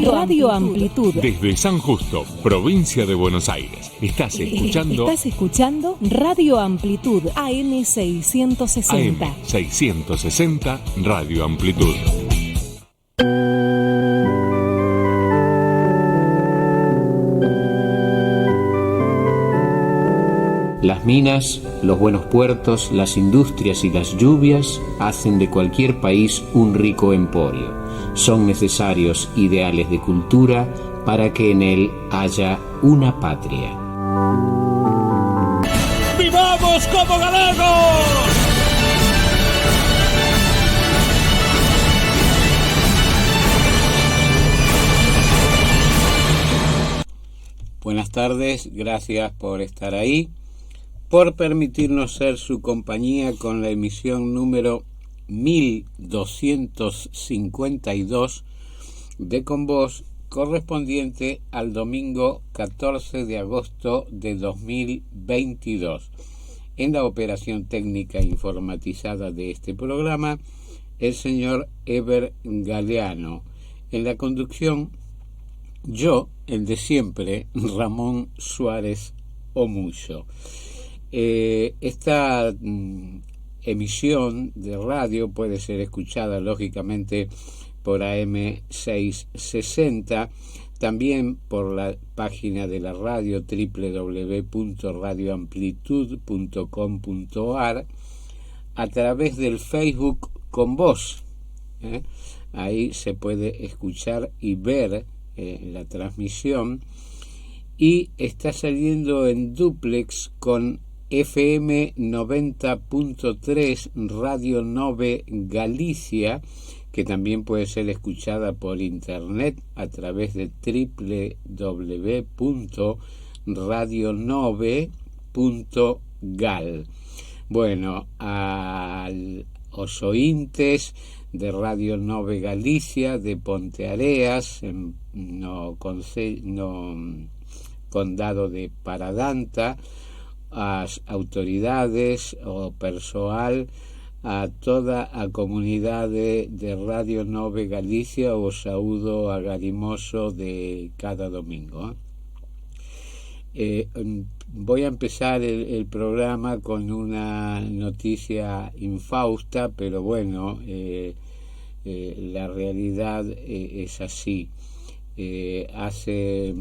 Radio Amplitud. Desde San Justo, provincia de Buenos Aires. Estás escuchando Radio Amplitud, AM 660. AM 660, Radio Amplitud. Las minas, los buenos puertos, las industrias y las lluvias hacen de cualquier país un rico emporio. Son necesarios ideales de cultura para que en él haya una patria. ¡Vivamos como galegos! Buenas tardes, gracias por estar ahí, por permitirnos ser su compañía con la emisión número 1252 de Con Vos, correspondiente al domingo 14 de agosto de 2022. En la operación técnica informatizada de este programa, el señor Eber Galeano. En la conducción, yo, el de siempre, Ramón Suárez Omuyo. Esta emisión de radio puede ser escuchada lógicamente por AM 660, también por la página de la radio www.radioamplitud.com.ar, a través del Facebook Con Vos. Ahí se puede escuchar y ver la transmisión, y está saliendo en dúplex con FM 90.3 Radio Nove Galicia, que también puede ser escuchada por internet a través de www.radionove.gal. Bueno, a los ointes de Radio Nove Galicia de Ponteareas, en condado de Paradanta, as autoridades o persoal, a toda a comunidade de Radio Nove Galicia, o saúdo agarimoso de cada domingo. Voy a empezar el programa con una noticia infausta, pero bueno, la realidad es así. Hace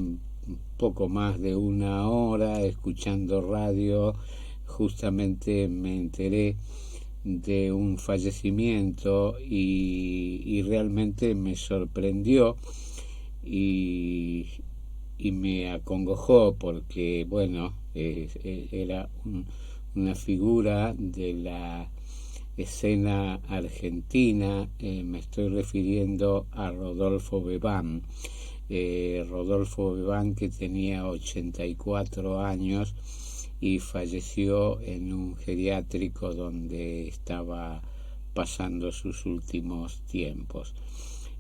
poco más de una hora, escuchando radio, justamente me enteré de un fallecimiento y realmente me sorprendió y me acongojó, porque bueno, era una figura de la escena argentina. Me estoy refiriendo a Rodolfo Bebán. Rodolfo Bebán, que tenía 84 años y falleció en un geriátrico donde estaba pasando sus últimos tiempos.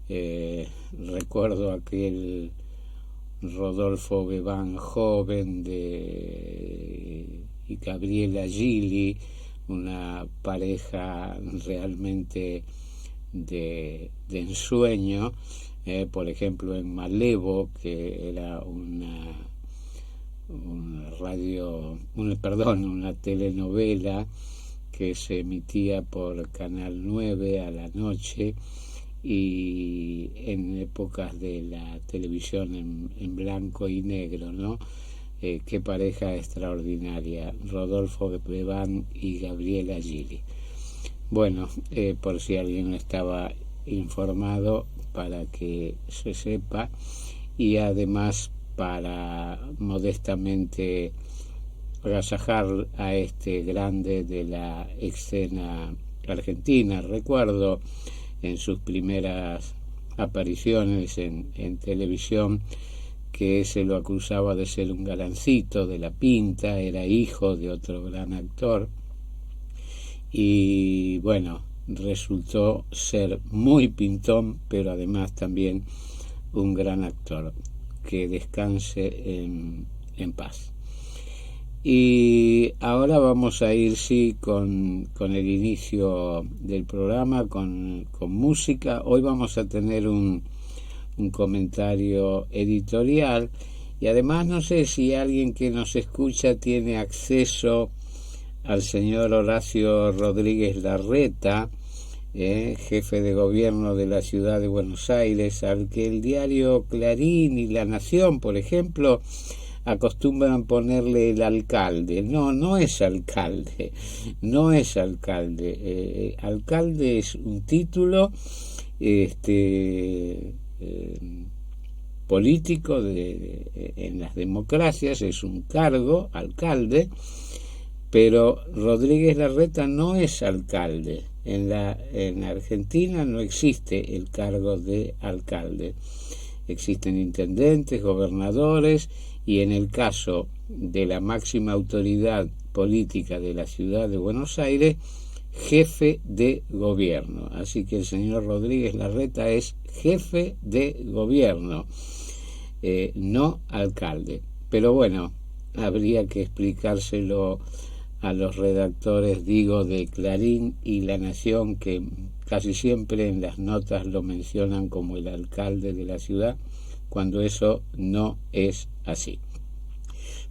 Recuerdo aquel Rodolfo Bebán joven y Gabriela Gili, una pareja realmente de ensueño. Por ejemplo, en Malevo, que era una telenovela que se emitía por Canal 9 a la noche, y en épocas de la televisión en blanco y negro, ¿no? Qué pareja extraordinaria, Rodolfo Bebán y Gabriela Gili. Bueno, por si alguien estaba informado, para que se sepa, y además para modestamente agasajar a este grande de la escena argentina. Recuerdo en sus primeras apariciones en televisión que se lo acusaba de ser un galancito de la pinta, era hijo de otro gran actor, y bueno, resultó ser muy pintón, pero además también un gran actor. Que descanse en paz. Y ahora vamos a ir con el inicio del programa, con música. Hoy vamos a tener un un comentario editorial. Y además no sé si alguien que nos escucha tiene acceso al señor Horacio Rodríguez Larreta, jefe de gobierno de la ciudad de Buenos Aires, al que el diario Clarín y La Nación, por ejemplo, acostumbran ponerle el alcalde. No es alcalde, no es alcalde. Alcalde es un título político en las democracias, es un cargo, alcalde, pero Rodríguez Larreta no es alcalde. En Argentina no existe el cargo de alcalde. Existen intendentes, gobernadores, y en el caso de la máxima autoridad política de la ciudad de Buenos Aires, jefe de gobierno. Así que el señor Rodríguez Larreta es jefe de gobierno, no alcalde. Pero bueno, habría que explicárselo a los redactores, digo, de Clarín y La Nación, que casi siempre en las notas lo mencionan como el alcalde de la ciudad, cuando eso no es así.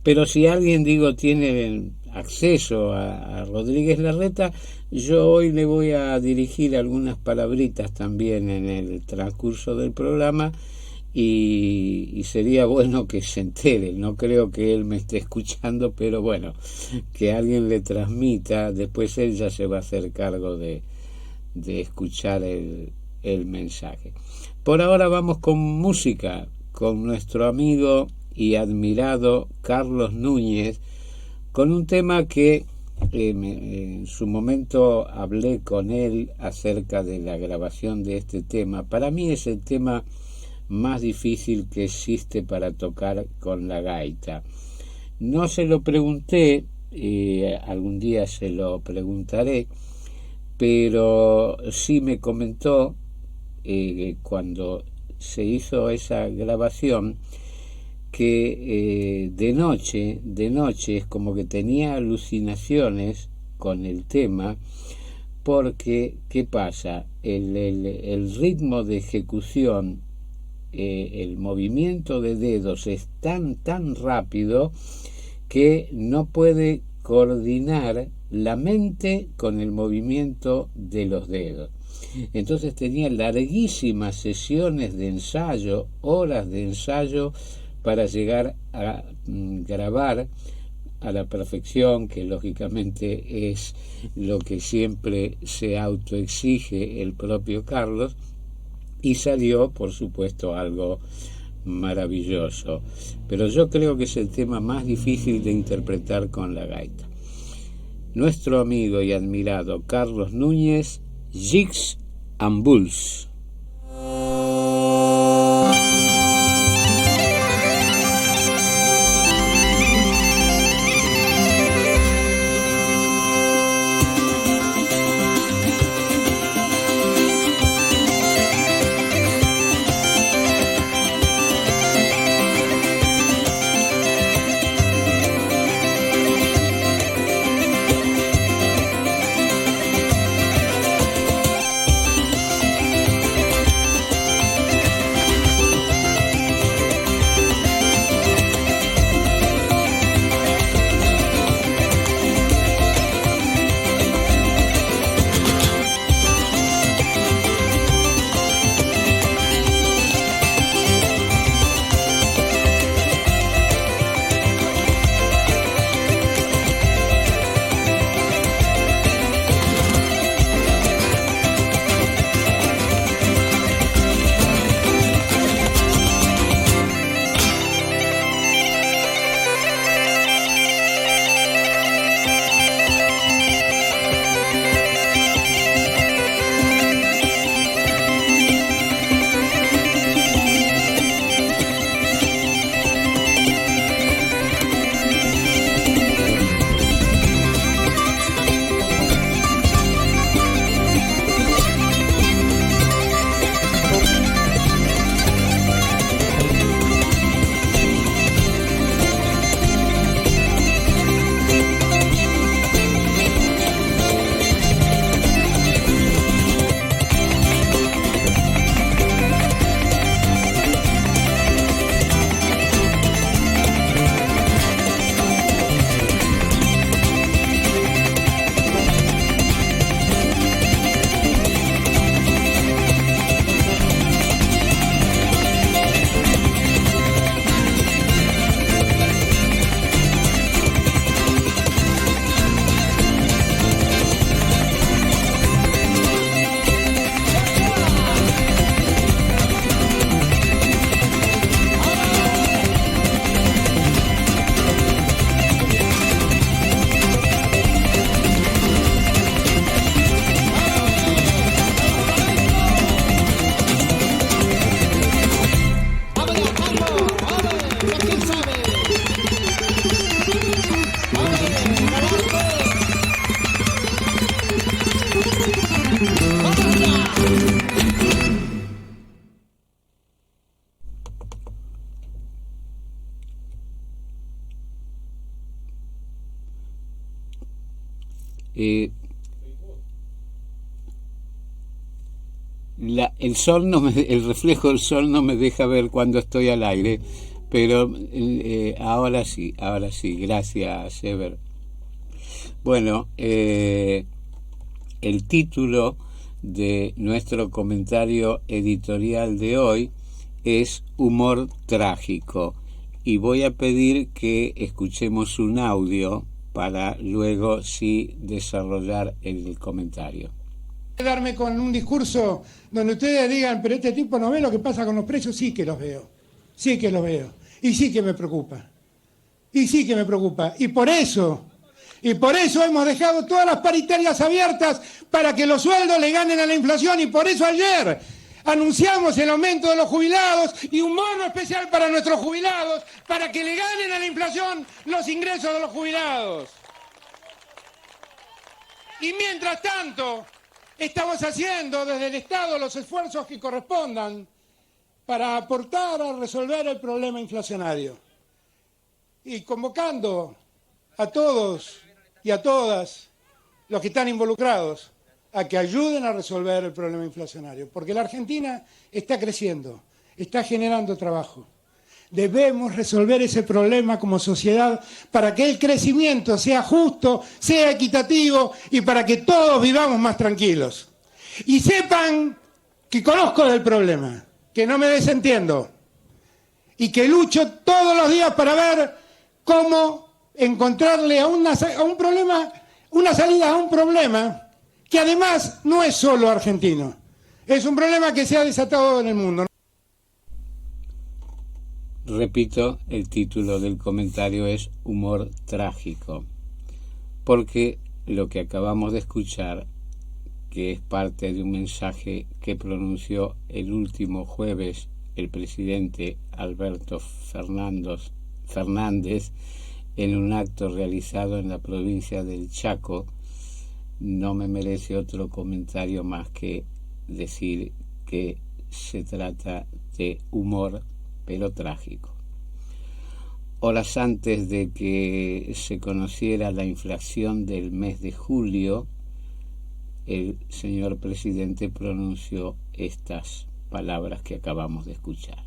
Pero si alguien, digo, tiene acceso a Rodríguez Larreta, yo hoy le voy a dirigir algunas palabritas también en el transcurso del programa, y sería bueno que se entere. No creo que él me esté escuchando, pero bueno, que alguien le transmita. Después él ya se va a hacer cargo de escuchar el mensaje. Por ahora vamos con música, con nuestro amigo y admirado Carlos Núñez, con un tema que en su momento hablé con él acerca de la grabación de este tema. Para mí es el tema más difícil que existe para tocar con la gaita. No se lo pregunté, algún día se lo preguntaré, pero sí me comentó cuando se hizo esa grabación que de noche es como que tenía alucinaciones con el tema, porque ¿qué pasa? El ritmo de ejecución, el movimiento de dedos es tan rápido que no puede coordinar la mente con el movimiento de los dedos. Entonces tenía larguísimas sesiones de ensayo, horas de ensayo, para llegar a grabar a la perfección, que lógicamente es lo que siempre se autoexige el propio Carlos, y salió, por supuesto, algo maravilloso. Pero yo creo que es el tema más difícil de interpretar con la gaita. Nuestro amigo y admirado Carlos Núñez, Jigs and Bulls. el reflejo del sol no me deja ver cuando estoy al aire, pero ahora sí, gracias, Ever. Bueno, el título de nuestro comentario editorial de hoy es Humor Trágico, y voy a pedir que escuchemos un audio para luego sí desarrollar el comentario. Darme con un discurso donde ustedes digan, pero este tipo no ve lo que pasa con los precios. Sí que los veo, y sí que me preocupa, y por eso hemos dejado todas las paritarias abiertas para que los sueldos le ganen a la inflación, y por eso ayer anunciamos el aumento de los jubilados y un bono especial para nuestros jubilados para que le ganen a la inflación los ingresos de los jubilados. Y mientras tanto, estamos haciendo desde el Estado los esfuerzos que correspondan para aportar a resolver el problema inflacionario. Y convocando a todos y a todas los que están involucrados a que ayuden a resolver el problema inflacionario. Porque la Argentina está creciendo, está generando trabajo. Debemos resolver ese problema como sociedad para que el crecimiento sea justo, sea equitativo y para que todos vivamos más tranquilos. Y sepan que conozco del problema, que no me desentiendo y que lucho todos los días para ver cómo encontrarle a un problema, una salida a un problema que además no es solo argentino, es un problema que se ha desatado en el mundo. Repito, el título del comentario es Humor Trágico, porque lo que acabamos de escuchar, que es parte de un mensaje que pronunció el último jueves el presidente Alberto Fernández en un acto realizado en la provincia del Chaco, no me merece otro comentario más que decir que se trata de humor, pero trágico. Horas antes de que se conociera la inflación del mes de julio, el señor presidente pronunció estas palabras que acabamos de escuchar.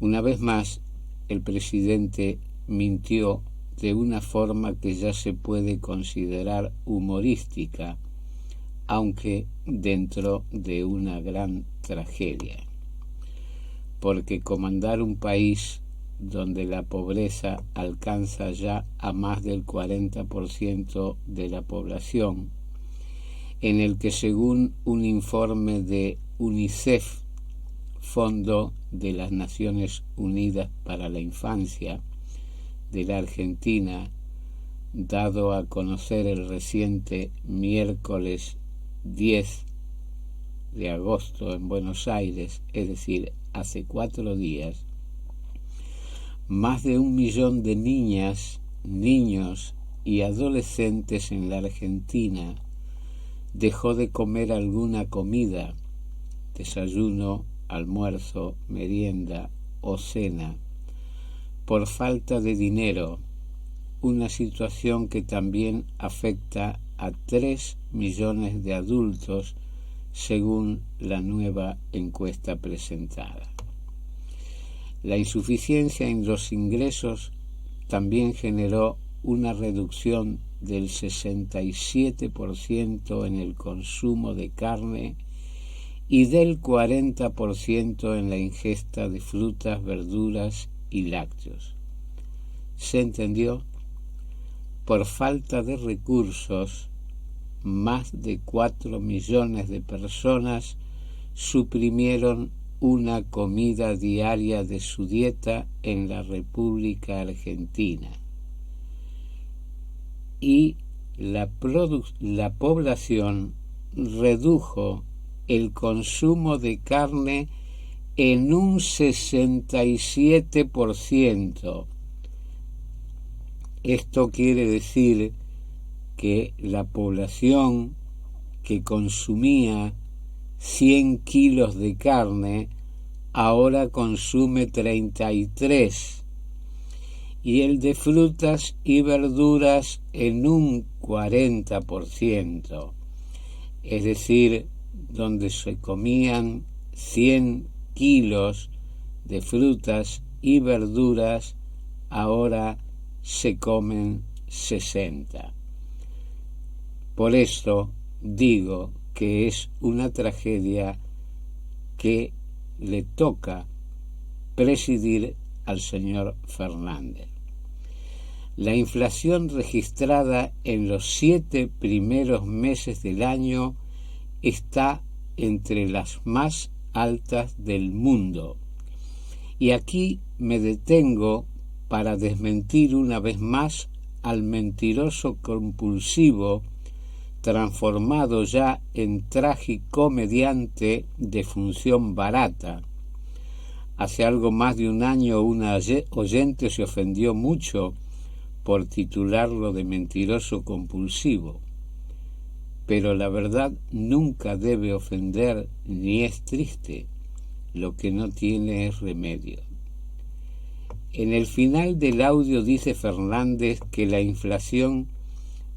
Una vez más, el presidente mintió de una forma que ya se puede considerar humorística, aunque dentro de una gran tragedia. Porque comandar un país donde la pobreza alcanza ya a más del 40% de la población, en el que según un informe de UNICEF, Fondo de las Naciones Unidas para la Infancia, de la Argentina, dado a conocer el reciente miércoles 10 de agosto en Buenos Aires, es decir, hace 4 días, más de 1 millón de niñas, niños y adolescentes en la Argentina dejó de comer alguna comida, desayuno, almuerzo, merienda o cena, por falta de dinero, una situación que también afecta a 3 millones de adultos, según la nueva encuesta presentada. La insuficiencia en los ingresos también generó una reducción del 67% en el consumo de carne y del 40% en la ingesta de frutas, verduras y lácteos. ¿Se entendió? Por falta de recursos, más de 4 millones de personas suprimieron una comida diaria de su dieta en la República Argentina. Y la población redujo el consumo de carne en un 67%. Esto quiere decir que la población que consumía 100 kilos de carne ahora consume 33, y el de frutas y verduras en un 40%, es decir, donde se comían 100 kilos de frutas y verduras, ahora se comen 60. Por eso digo que es una tragedia que le toca presidir al señor Fernández. La inflación registrada en los 7 primeros meses del año está entre las más altas del mundo. Y aquí me detengo para desmentir una vez más al mentiroso compulsivo transformado ya en tragicomediante de función barata. Hace algo más de un año una oyente se ofendió mucho por titularlo de mentiroso compulsivo, pero la verdad nunca debe ofender ni es triste, lo que no tiene es remedio. En el final del audio dice Fernández que la inflación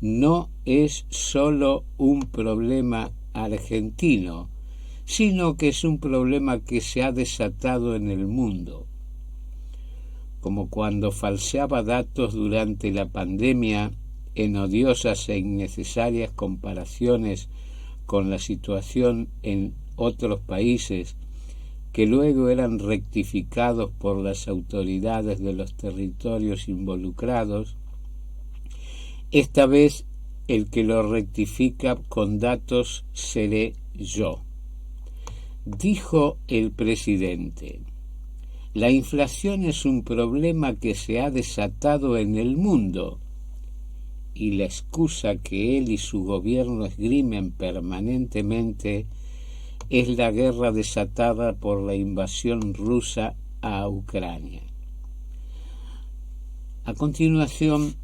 no es solo un problema argentino, sino que es un problema que se ha desatado en el mundo. Como cuando falseaba datos durante la pandemia en odiosas e innecesarias comparaciones con la situación en otros países, que luego eran rectificados por las autoridades de los territorios involucrados. Esta vez el que lo rectifica con datos seré yo. Dijo el presidente: la inflación es un problema que se ha desatado en el mundo, y la excusa que él y su gobierno esgrimen permanentemente es la guerra desatada por la invasión rusa a Ucrania. A continuación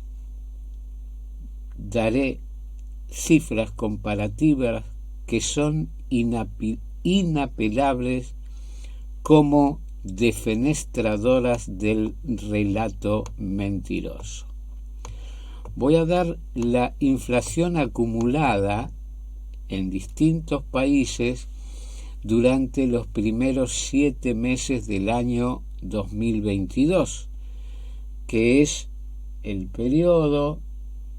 daré cifras comparativas que son inapelables como defenestradoras del relato mentiroso. Voy a dar la inflación acumulada en distintos países durante los primeros 7 meses del año 2022, que es el periodo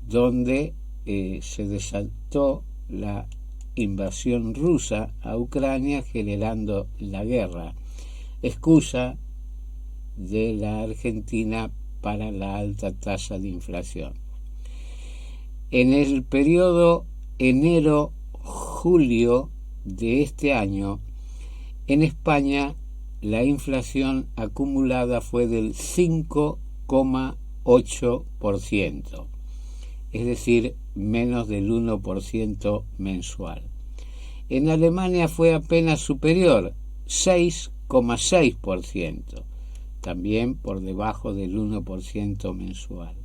donde se desató la invasión rusa a Ucrania, generando la guerra, excusa de la Argentina para la alta tasa de inflación. En el periodo enero-julio de este año, en España la inflación acumulada fue del 5,8%, es decir, menos del 1% mensual. En Alemania fue apenas superior, 6,6%, también por debajo del 1% mensual.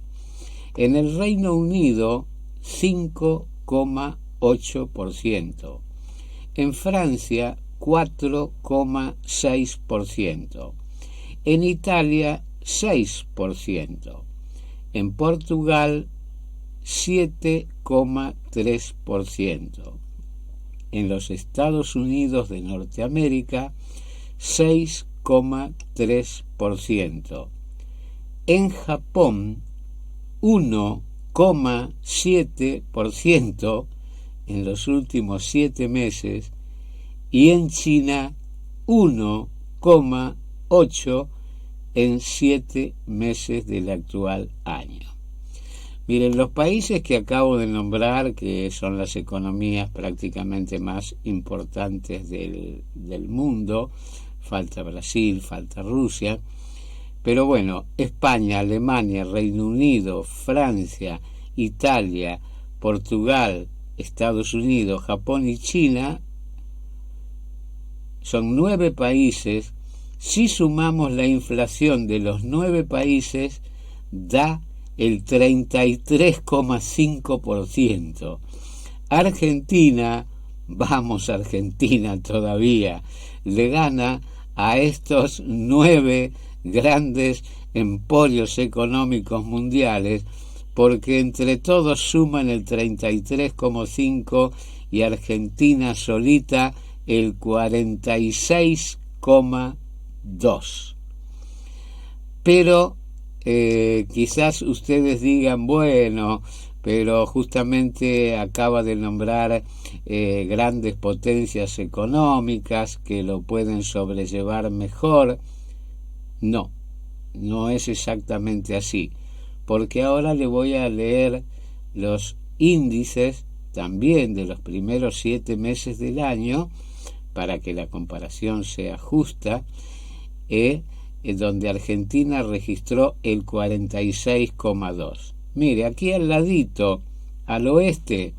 En el Reino Unido, 5,8%. En Francia, 4,6%. En Italia, 6%. En Portugal, 7,3%. En los Estados Unidos de Norteamérica, 6,3%. En Japón, 1,7% en los últimos 7 meses, y en China 1,8% en 7 meses del actual año. Miren, los países que acabo de nombrar, que son las economías prácticamente más importantes del mundo, falta Brasil, falta Rusia, pero bueno, España, Alemania, Reino Unido, Francia, Italia, Portugal, Estados Unidos, Japón y China son 9 países. Si sumamos la inflación de los 9 países, da el 33,5%. Argentina, vamos Argentina todavía, le gana a estos 9 grandes emporios económicos mundiales, porque entre todos suman el 33,5% y Argentina solita el 46,2%. Pero quizás ustedes digan, bueno, pero justamente acaba de nombrar grandes potencias económicas que lo pueden sobrellevar mejor. No, no es exactamente así, porque ahora le voy a leer los índices también de los primeros 7 meses del año, para que la comparación sea justa, donde Argentina registró el 46,2%. Mire, aquí al ladito, al oeste,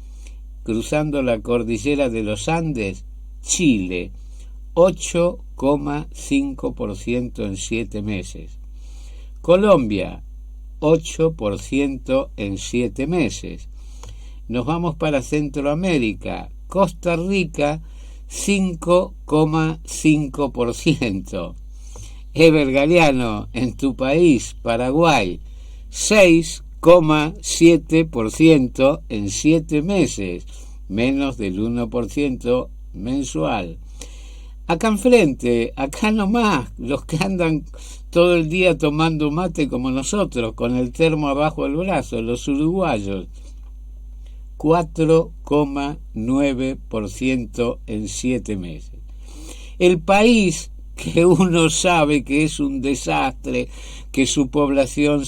cruzando la cordillera de los Andes, Chile, 8,5% en 7 meses. Colombia, 8% en 7 meses. Nos vamos para Centroamérica, Costa Rica, 5,5%. Ever Galeano, en tu país, Paraguay, 6,7% en 7 meses, menos del 1% mensual. Acá enfrente, acá nomás, los que andan todo el día tomando mate como nosotros, con el termo abajo del brazo, los uruguayos, 4,9% en 7 meses. El país que uno sabe que es un desastre, que su población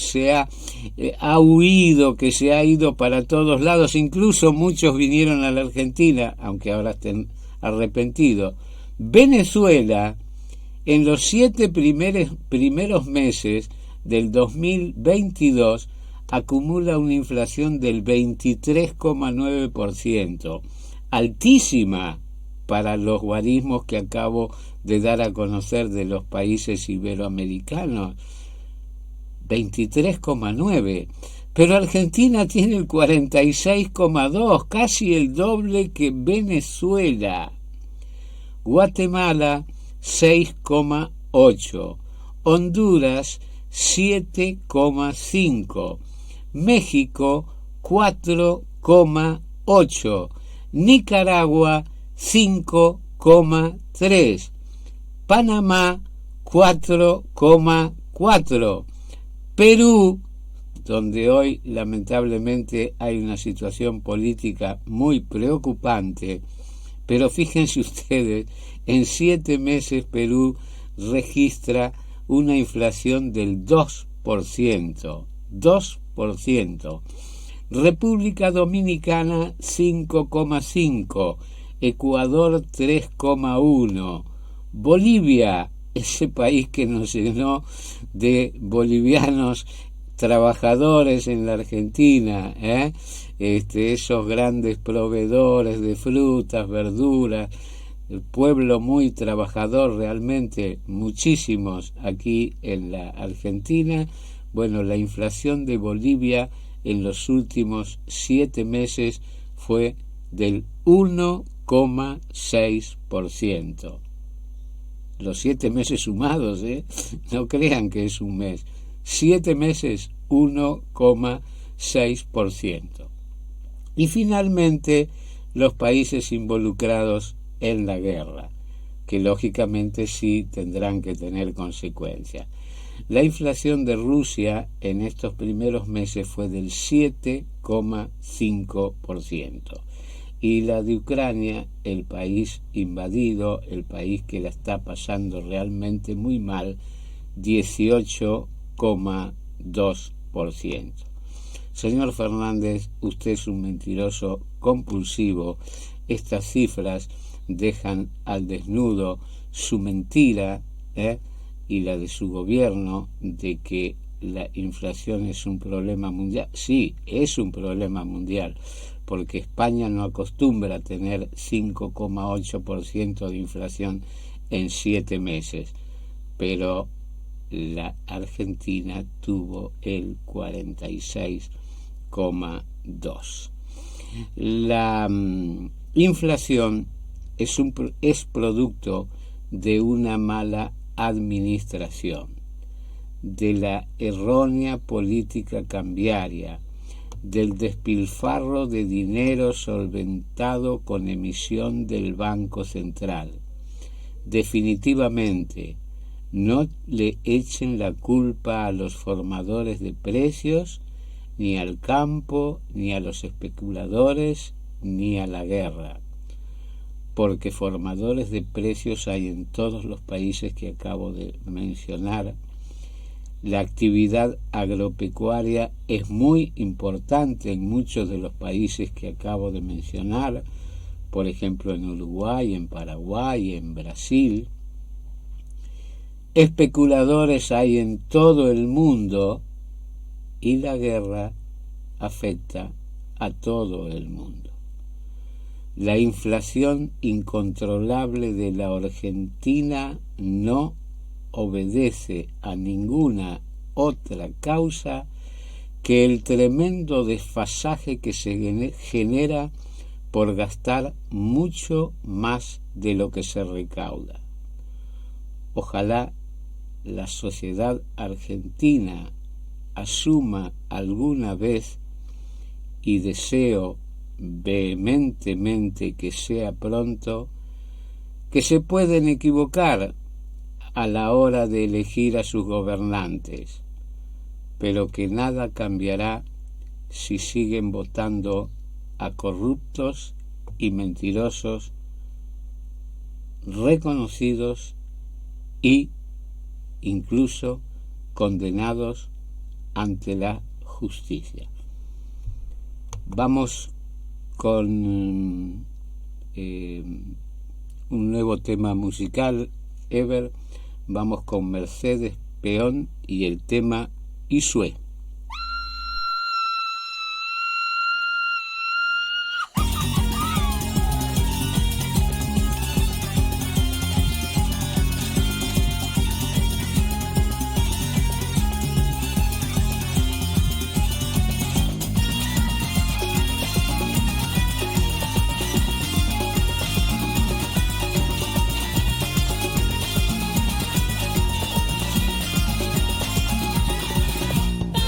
ha huido, que se ha ido para todos lados, incluso muchos vinieron a la Argentina, aunque ahora estén arrepentidos. Venezuela, en los 7 primeros meses del 2022, acumula una inflación del 23,9%, altísima para los guarismos que acabo de dar a conocer de los países iberoamericanos, 23,9%. Pero Argentina tiene el 46,2%, casi el doble que Venezuela. Guatemala, 6,8%. Honduras, 7,5%. México, 4,8%. Nicaragua, 5,3%. Panamá, 4,4%. Perú, donde hoy lamentablemente hay una situación política muy preocupante, pero fíjense ustedes, en 7 meses Perú registra una inflación del 2%. 2%. República Dominicana, 5,5%. Ecuador, 3,1%. Bolivia, ese país que nos llenó de bolivianos trabajadores en la Argentina, esos grandes proveedores de frutas, verduras, el pueblo muy trabajador realmente, muchísimos aquí en la Argentina. Bueno, la inflación de Bolivia en los últimos 7 meses fue del 1,6%. Los 7 meses sumados, no crean que es un mes. 7 meses, 1,6%. Y finalmente, los países involucrados en la guerra, que lógicamente sí tendrán que tener consecuencias. La inflación de Rusia en estos primeros meses fue del 7,5%. Y la de Ucrania, el país invadido, el país que la está pasando realmente muy mal, 18,2%. Señor Fernández, usted es un mentiroso compulsivo. Estas cifras dejan al desnudo su mentira y la de su gobierno de que la inflación es un problema mundial. Sí, es un problema mundial, porque España no acostumbra a tener 5,8% de inflación en 7 meses, pero la Argentina tuvo el 46,2%. La inflación es producto de una mala administración, de la errónea política cambiaria, del despilfarro de dinero solventado con emisión del Banco Central. Definitivamente, no le echen la culpa a los formadores de precios, ni al campo, ni a los especuladores, ni a la guerra, porque formadores de precios hay en todos los países que acabo de mencionar. La actividad agropecuaria es muy importante en muchos de los países que acabo de mencionar, por ejemplo en Uruguay, en Paraguay, en Brasil. Especuladores hay en todo el mundo y la guerra afecta a todo el mundo. La inflación incontrolable de la Argentina no obedece a ninguna otra causa que el tremendo desfasaje que se genera por gastar mucho más de lo que se recauda. Ojalá la sociedad argentina asuma alguna vez, y deseo vehementemente que sea pronto, que se pueden equivocar a la hora de elegir a sus gobernantes, pero que nada cambiará si siguen votando a corruptos y mentirosos reconocidos y incluso condenados ante la justicia. Vamos con un nuevo tema musical, Ever. Vamos con Mercedes Peón y el tema Isué. Bye.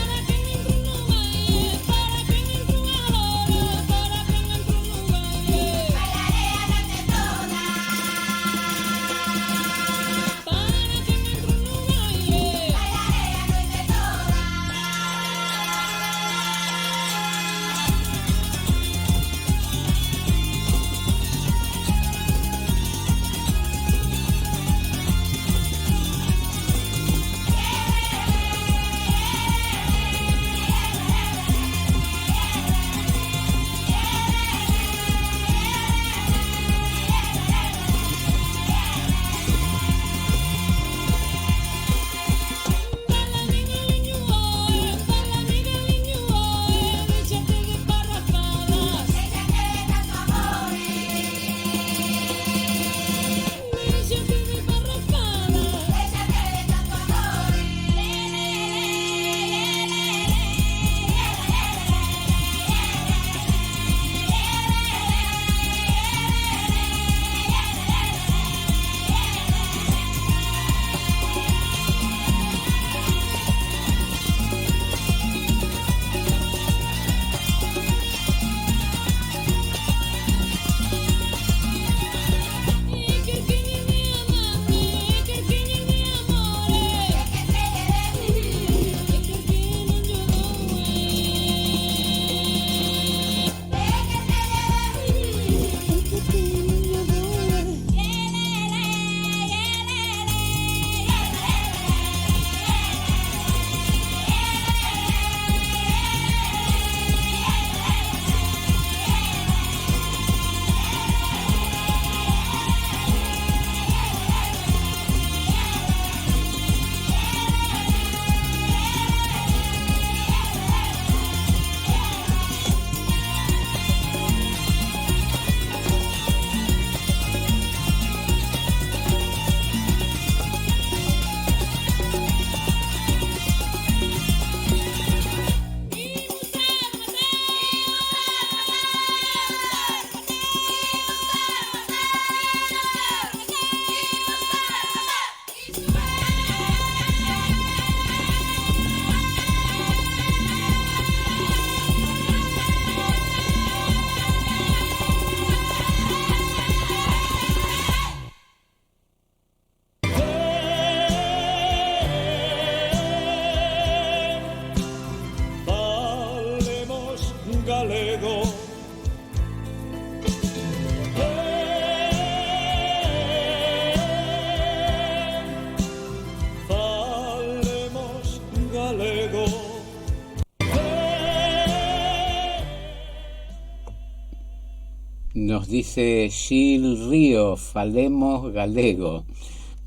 Nos dice Gil Río, falemos galego.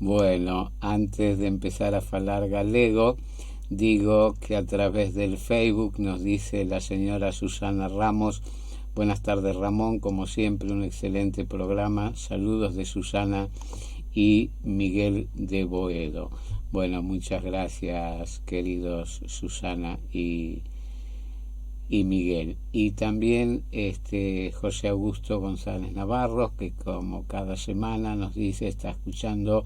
Bueno, antes de empezar a falar galego, digo que a través del Facebook nos dice la señora Susana Ramos. Buenas tardes, Ramón, como siempre un excelente programa. Saludos de Susana y Miguel de Boedo. Bueno, muchas gracias, queridos Susana y Miguel. Y también José Augusto González Navarro, que como cada semana nos dice está escuchando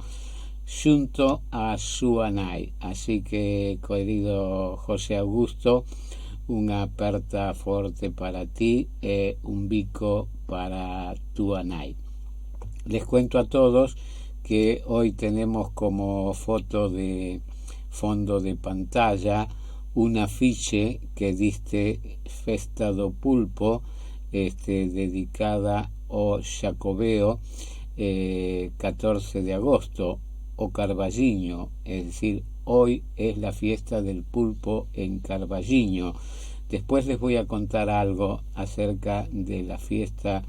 junto a su anai. Así que, querido José Augusto, una aperta forte para ti y un bico para tu anai. Les cuento a todos que hoy tenemos como foto de fondo de pantalla un afiche que dice Festa do Pulpo, dedicada ao Xacobeo, 14 de agosto, o Carballiño, es decir, hoy es la fiesta del pulpo en Carballiño. Después les voy a contar algo acerca de la fiesta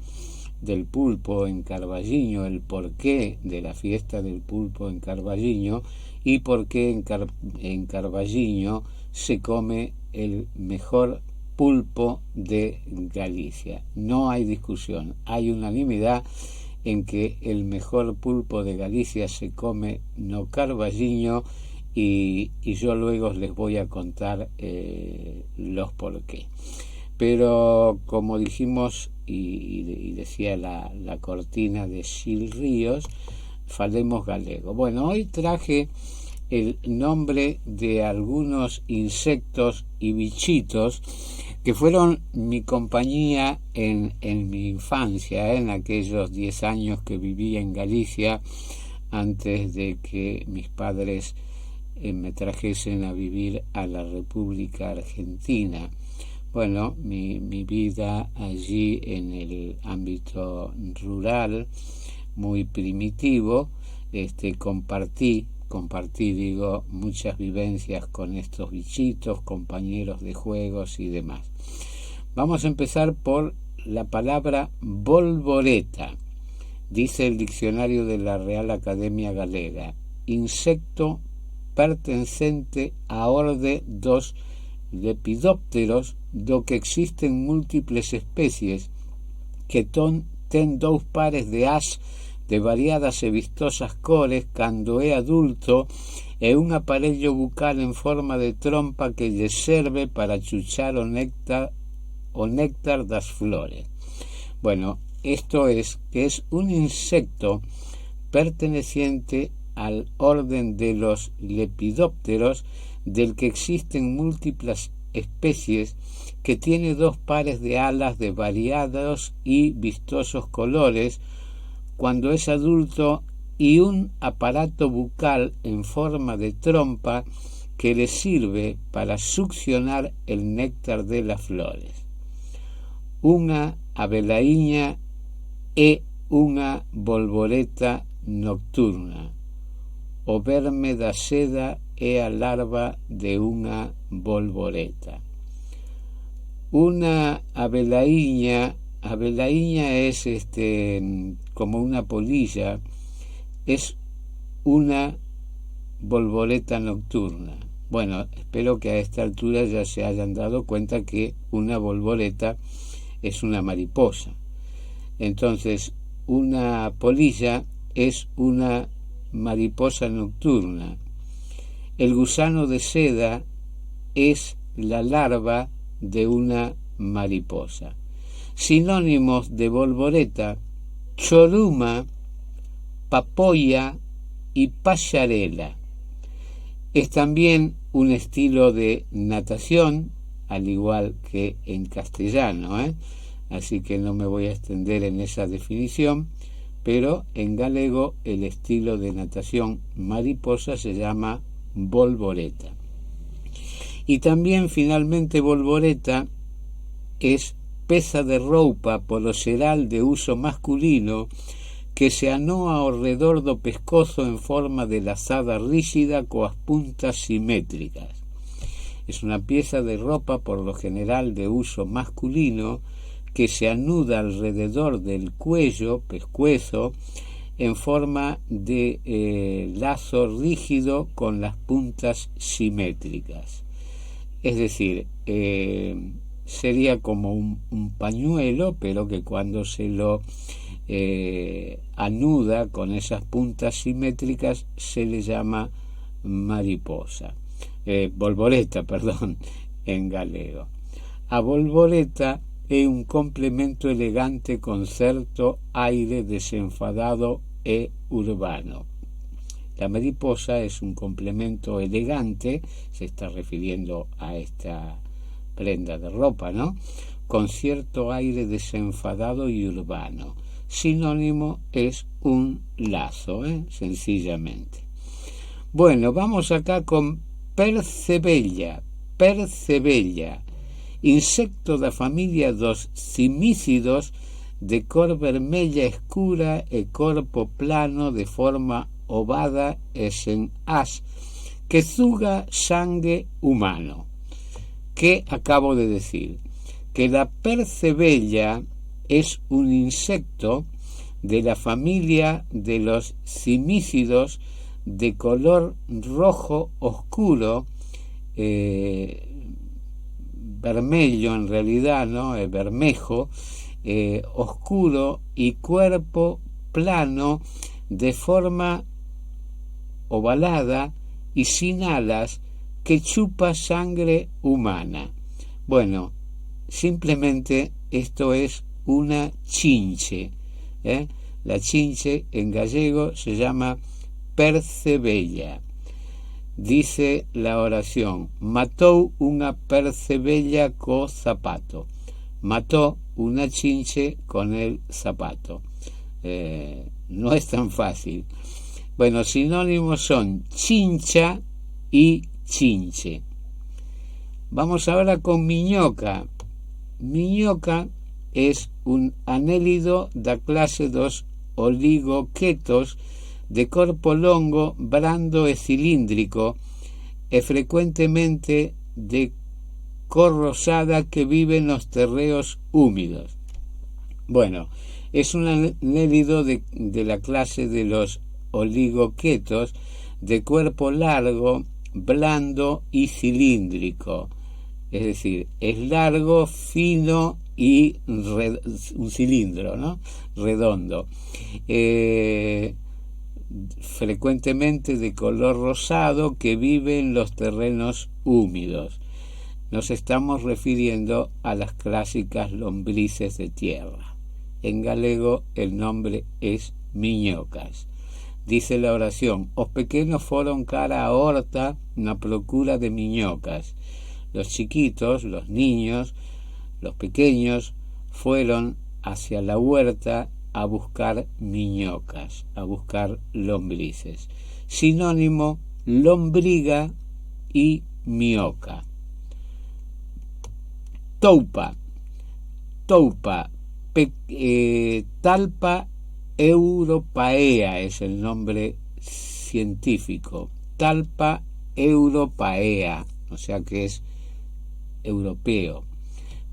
del pulpo en Carballiño, el porqué de la fiesta del pulpo en Carballiño y por qué en Carballiño se come el mejor pulpo de Galicia. No hay discusión, hay unanimidad en que el mejor pulpo de Galicia se come no Carballiño y yo luego les voy a contar los por qué. Pero como dijimos y decía la cortina de Gil Ríos, falemos galego. Bueno, hoy traje el nombre de algunos insectos y bichitos que fueron mi compañía en mi infancia, en aquellos 10 años que viví en Galicia antes de que mis padres me trajesen a vivir a la República Argentina. Bueno, mi vida allí en el ámbito rural, muy primitivo, compartí muchas vivencias con estos bichitos, compañeros de juegos y demás. Vamos a empezar por la palabra bolboreta. Dice el diccionario de la Real Academia Galega: insecto pertencente a orde dos lepidópteros do que existen múltiples especies que ten dous pares de ás de variadas e vistosas cores cando é adulto e un aparello bucal en forma de trompa que lle serve para chuchar o néctar das flores. Bueno, esto es que es un insecto perteneciente al orden de los lepidópteros, del que existen múltiples especies, que tiene dos pares de alas de variados y vistosos colores cuando es adulto y un aparato bucal en forma de trompa que le sirve para succionar el néctar de las flores. Unha abelaiña é unha bolboreta nocturna. O verme da seda é a larva de unha bolboreta. Una abelaiña es como una polilla, es una bolboreta nocturna. Bueno, espero que a esta altura ya se hayan dado cuenta que una bolboreta es una mariposa. Entonces, una polilla es una mariposa nocturna. El gusano de seda es la larva de una mariposa. Sinónimos de bolboreta: choruma, papoya y pasarela. Es también un estilo de natación, al igual que en castellano, así que no me voy a extender en esa definición, pero en galego el estilo de natación mariposa se llama bolboreta. Y también finalmente bolboreta es peza de roupa polo xeral de uso masculino que se anoa ao redor do pescozo en forma de lazada rígida coas puntas simétricas. Es una pieza de ropa por lo general de uso masculino que se anuda alrededor del cuello, pescuezo, en forma de lazo rígido con las puntas simétricas. Es decir, sería como un pañuelo, pero que cuando se lo anuda con esas puntas simétricas se le llama bolboreta, en galego. A bolboreta é un complemento elegante con certo aire desenfadado e urbano. La mariposa es un complemento elegante, se está refiriendo a esta prenda de ropa, ¿no? Con cierto aire desenfadado y urbano. Sinónimo es un lazo, sencillamente. Bueno, vamos acá con percebella, insecto da familia dos cimícidos de cor vermella escura e corpo plano de forma ovada e sen as, que zuga sangue humano. ¿Qué acabo de decir? Que la percebella es un insecto de la familia de los cimícidos de color rojo oscuro, vermelho en realidad, ¿no? Bermejo, oscuro y cuerpo plano de forma ovalada y sin alas, que chupa sangre humana. Bueno, simplemente esto es una chinche. La chinche en gallego se llama percebella. Dice la oración: matou unha percebella co zapato. Mató una chinche con el zapato. No es tan fácil. Bueno, sinónimos son chincha y chinche. Vamos ahora con miñoca. Miñoca es un anélido da clase dos oligoquetos de corpo longo, brando e cilíndrico, e frecuentemente de cor rosada, que vive en los terreos húmedos. Bueno, es un anélido de la clase de los oligoquetos, de cuerpo largo, blando y cilíndrico. Es decir, es largo, fino y un cilindro, ¿no? Redondo. Frecuentemente de color rosado, que vive en los terrenos húmedos. Nos estamos refiriendo a las clásicas lombrices de tierra. En galego el nombre es miñocas. Dice la oración: os pequenos foron cara a horta na procura de miñocas. Los chiquitos, los niños, los pequeños fueron hacia la huerta a buscar miñocas, a buscar lombrices. Sinónimo: lombriga y mioca. Toupa, Talpa europaea es el nombre científico. Talpa europaea, o sea que es europeo.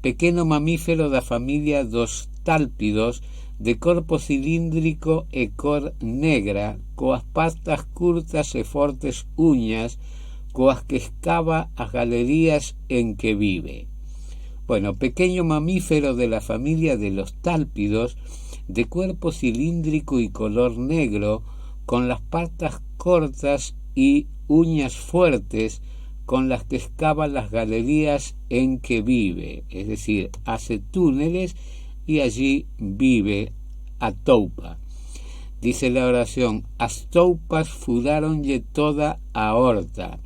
Pequeno mamífero da familia dos tálpidos, de corpo cilíndrico e cor negra, coas patas curtas e fortes uñas, coas que escava as galerías en que vive. Bueno, pequeño mamífero de la familia de los tálpidos, de cuerpo cilíndrico y color negro, con las patas cortas y uñas fuertes, con las que excava las galerías en que vive, es decir, hace túneles y allí vive a toupa. Dice la oración: as toupas fudáronlle toda a horta,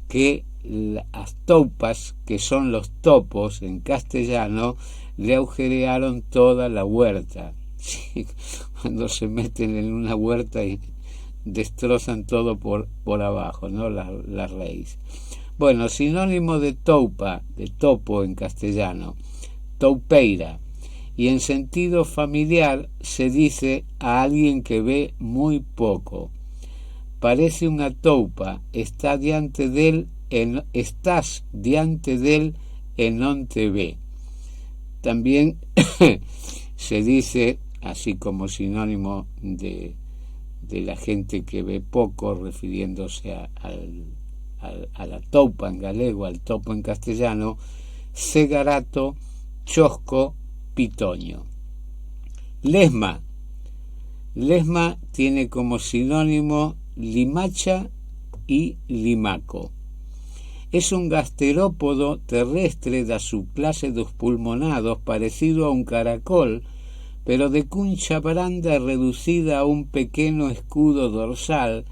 que las toupas, que son los topos en castellano, le agujerearon toda la huerta. Sí, cuando se meten en una huerta y destrozan todo por abajo, ¿no? La raíz. Bueno, sinónimo de toupa, de topo en castellano, toupeira. Y en sentido familiar se dice a alguien que ve muy poco. Parece una toupa, estás diante d'él e non te ve. También se dice, así como sinónimo de la gente que ve poco, refiriéndose a la toupa en galego, al topo en castellano, segarato, chosco, pitoño. Lesma tiene como sinónimo limacha y limaco. Es un gasterópodo terrestre da subclase dos pulmonados, parecido a un caracol, pero de cuncha branda reducida a un pequeño escudo dorsal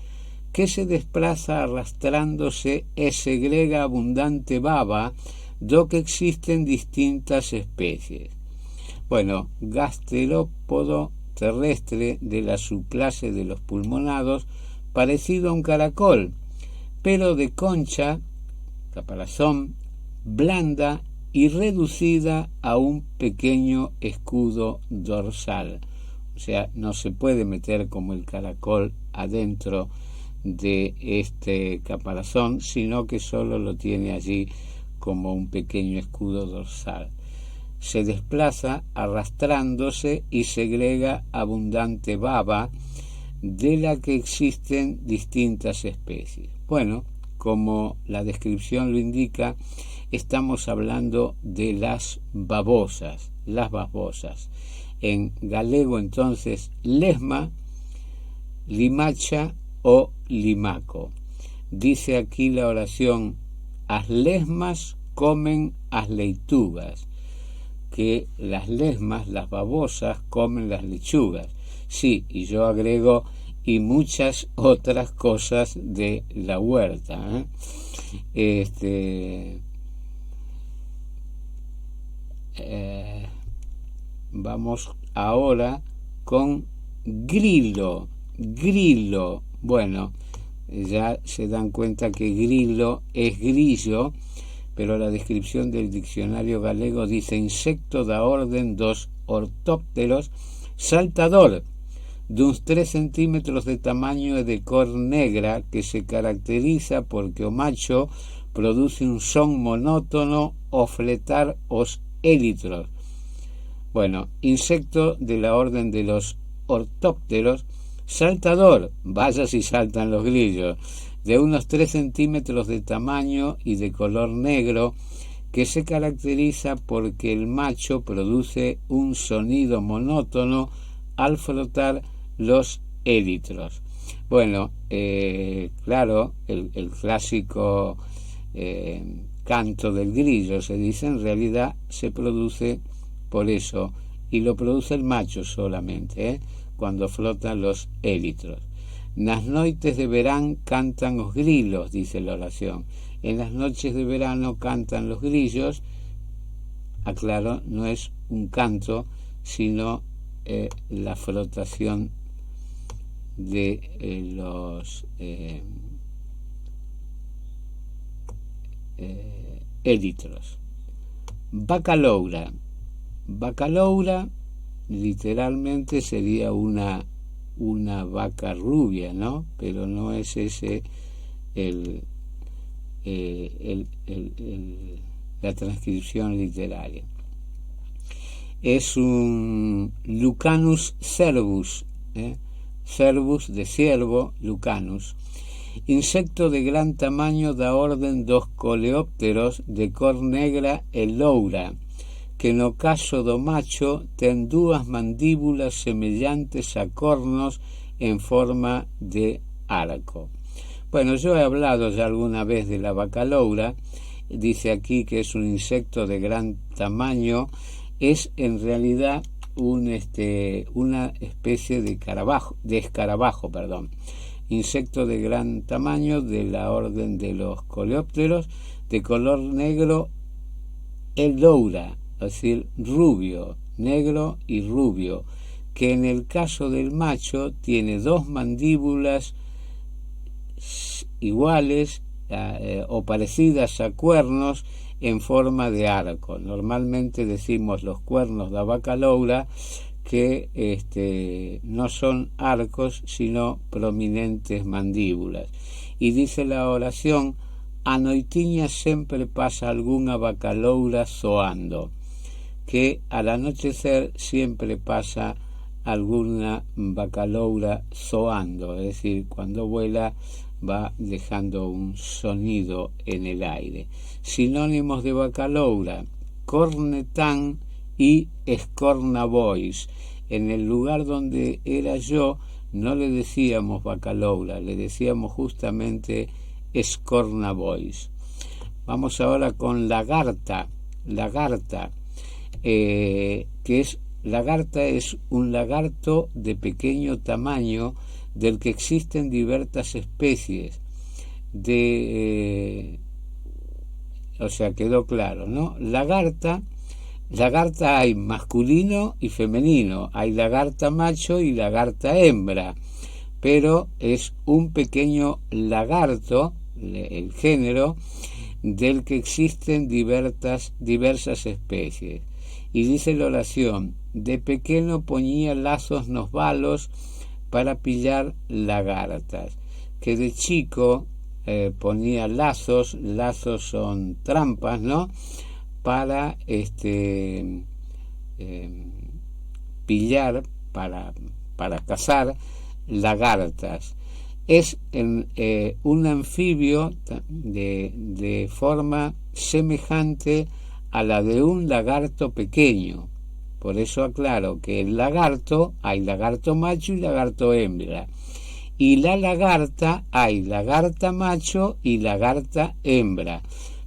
que se desplaza arrastrándose e segrega abundante baba, do que existen distintas especies. Bueno, gasterópodo terrestre de la subclase de los pulmonados, parecido a un caracol, pero de concha, caparazón, blanda y reducida a un pequeño escudo dorsal. O sea, no se puede meter como el caracol adentro de este caparazón, sino que solo lo tiene allí como un pequeño escudo dorsal. Se desplaza arrastrándose y segrega abundante baba, de la que existen distintas especies. Bueno, como la descripción lo indica, estamos hablando de las babosas. En galego, entonces, lesma, limacha o limaco. Dice aquí la oración: as lesmas comen as leitugas, que las lesmas, las babosas, comen las lechugas. Sí, y yo agrego, y muchas otras cosas de la huerta. Vamos ahora con grilo. Bueno, ya se dan cuenta que grilo es grillo, pero la descripción del diccionario galego dice: insecto da orden dos ortópteros, saltador, de uns 3 centímetros de tamaño e de cor negra, que se caracteriza porque o macho produce un son monótono ao fletar os élitros. Bueno, insecto de la orden de los ortópteros, saltador, vaya si saltan los grillos, de unos 3 centímetros de tamaño y de color negro, que se caracteriza porque el macho produce un sonido monótono al frotar los élitros. Bueno, claro, el clásico canto del grillo, se dice, en realidad se produce por eso, y lo produce el macho solamente, cuando flotan los élitros. Nas noites de verán cantan los grilos, dice la oración. En las noches de verano cantan los grillos. Aclaro, no es un canto, sino la flotación de los élitros. Bacaloura literalmente sería una vaca rubia, ¿no? Pero no es ese la transcripción literaria. Es un Lucanus cervus, cervus de ciervo, Lucanus, insecto de gran tamaño da orden dos coleópteros de cor negra e loura, que no caso do macho ten dúas mandíbulas semellantes a cornos en forma de arco. Bueno, yo he hablado ya alguna vez de la bacaloura. Dice aquí que es un insecto de gran tamaño. Es en realidad una especie de escarabajo, insecto de gran tamaño de la orden de los coleópteros, de color negro e loura, es decir, rubio, negro y rubio, que en el caso del macho tiene dos mandíbulas iguales o parecidas a cuernos en forma de arco. Normalmente decimos los cuernos da bacaloura, que no son arcos sino prominentes mandíbulas. Y dice la oración: a noitiña sempre pasa algunha bacaloura zoando, que al anochecer siempre pasa alguna bacaloura zoando, es decir, cuando vuela va dejando un sonido en el aire. Sinónimos de bacaloura: cornetán y escornavois. En el lugar donde era yo no le decíamos bacaloura, le decíamos justamente escornavois. Vamos ahora con lagarta. Lagarta es un lagarto de pequeño tamaño del que existen diversas especies. O sea, quedó claro, ¿no? Lagarta hay masculino y femenino, hay lagarta macho y lagarta hembra, pero es un pequeño lagarto, el género, del que existen diversas especies. Y dice la oración: de pequeño ponía lazos nos valos para pillar lagartas. Que de chico ponía lazos son trampas, ¿no? Para pillar, para cazar lagartas. Es un anfibio de forma semejante a la de un lagarto pequeño. Por eso aclaro que el lagarto, hay lagarto macho y lagarto hembra. Y la lagarta, hay lagarta macho y lagarta hembra.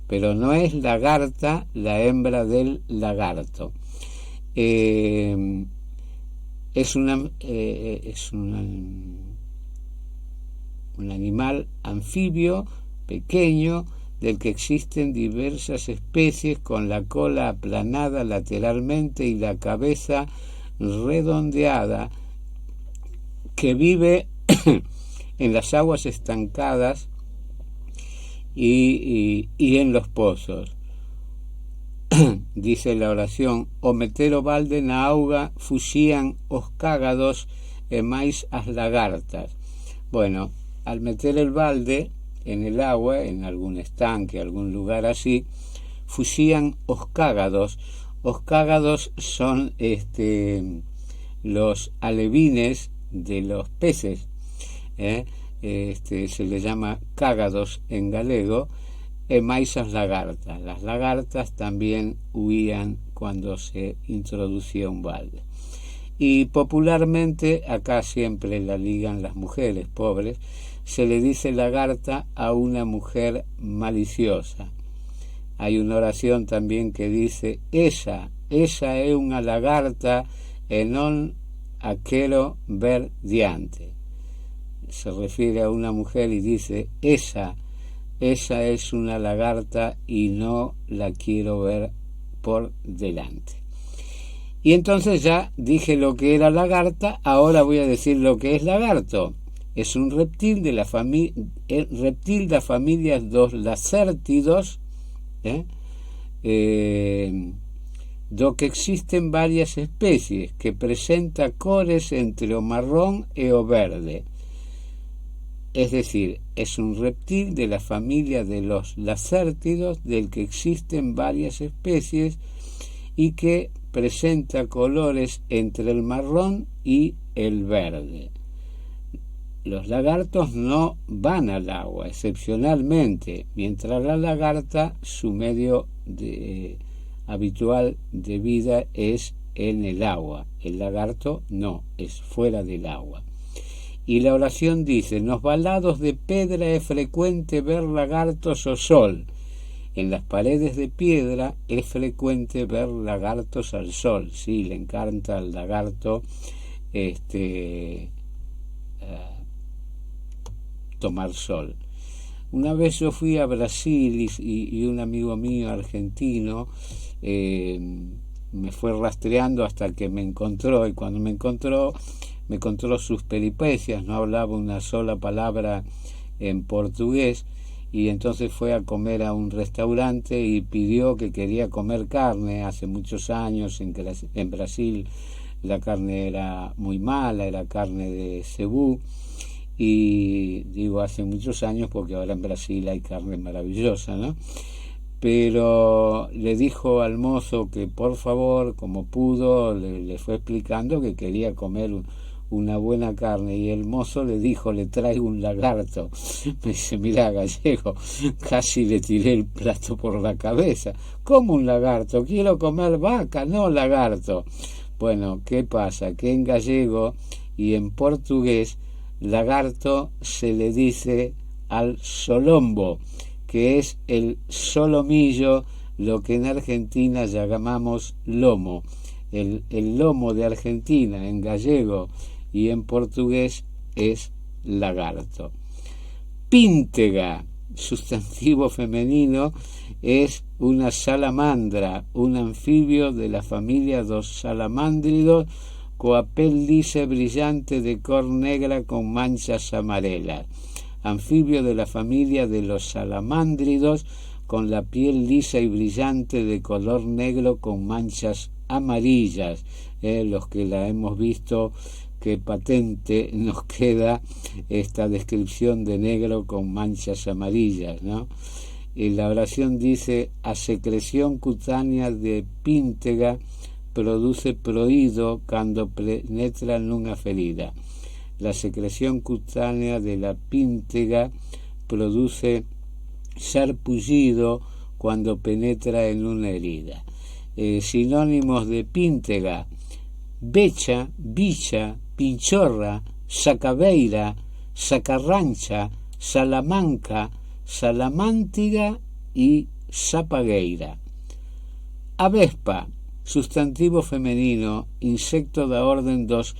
Pero no es lagarta la hembra del lagarto. Es un animal anfibio pequeño del que existen diversas especies, con la cola aplanada lateralmente y la cabeza redondeada, que vive en las aguas estancadas y en los pozos. Dice la oración: o metero balde na auga fuxían os cágados e máis as lagartas. Bueno, al meter el balde en el agua, en algún estanque, algún lugar así, fuxían os cágados. Os cágados son los alevines de los peces, se le llama cágados en galego, e máis as lagartas. Las lagartas también huían cuando se introducía un balde. Y popularmente, acá siempre la ligan las mujeres pobres, se le dice lagarta a una mujer maliciosa. Hay una oración también que dice: esa é unha lagarta e non a quero ver diante. Se refiere a una mujer y dice: esa es una lagarta y no la quiero ver por delante. Y entonces ya dije lo que era lagarta, ahora voy a decir lo que es lagarto. Es un reptil de la familia dos lacértidos, do que existen varias especies, que presenta cores entre o marrón e o verde. Es decir, es un reptil de la familia de los lacértidos, del que existen varias especies y que presenta colores entre el marrón y el verde. Los lagartos no van al agua, excepcionalmente, mientras la lagarta, su medio habitual de vida es en el agua. El lagarto no, es fuera del agua. Y la oración dice: nos valados de pedra es frecuente ver lagartos o sol. En las paredes de piedra es frecuente ver lagartos al sol. Sí, le encanta al lagarto tomar sol. Una vez yo fui a Brasil y un amigo mío argentino me fue rastreando hasta que me encontró, y cuando me encontró sus peripecias, no hablaba una sola palabra en portugués, y entonces fue a comer a un restaurante y pidió que quería comer carne. Hace muchos años en Brasil la carne era muy mala, era carne de cebú, y digo hace muchos años porque ahora en Brasil hay carne maravillosa, ¿no? pero le dijo al mozo que por favor, como pudo, le fue explicando que quería comer una buena carne, y el mozo le dijo: le traigo un lagarto. Me dice: mira, Gallego, casi le tiré el plato por la cabeza. ¿Cómo un lagarto? Quiero comer vaca, no lagarto. Bueno, ¿qué pasa? Que en gallego y en portugués lagarto se le dice al solombo, que es el solomillo, lo que en Argentina llamamos lomo. El lomo de Argentina en gallego y en portugués es lagarto. Píntega, sustantivo femenino, es una salamandra, un anfibio de la familia dos salamandridos, coa pel lisa brillante de cor negra con manchas amarelas. Anfibio de la familia de los salamandridos, con la piel lisa y brillante de color negro con manchas amarillas. Los que la hemos visto, que patente nos queda esta descripción de negro con manchas amarillas, ¿no? Y la oración dice: a secreción cutánea de píntega produce proído cuando penetra en una ferida. La secreción cutánea de la píntega produce sarpullido cuando penetra en una herida. Sinónimos de píntega: becha, bicha, pinchorra, sacabeira, sacarrancha, salamanca, salamántiga y zapagueira. Avespa, sustantivo femenino, insecto da orden dos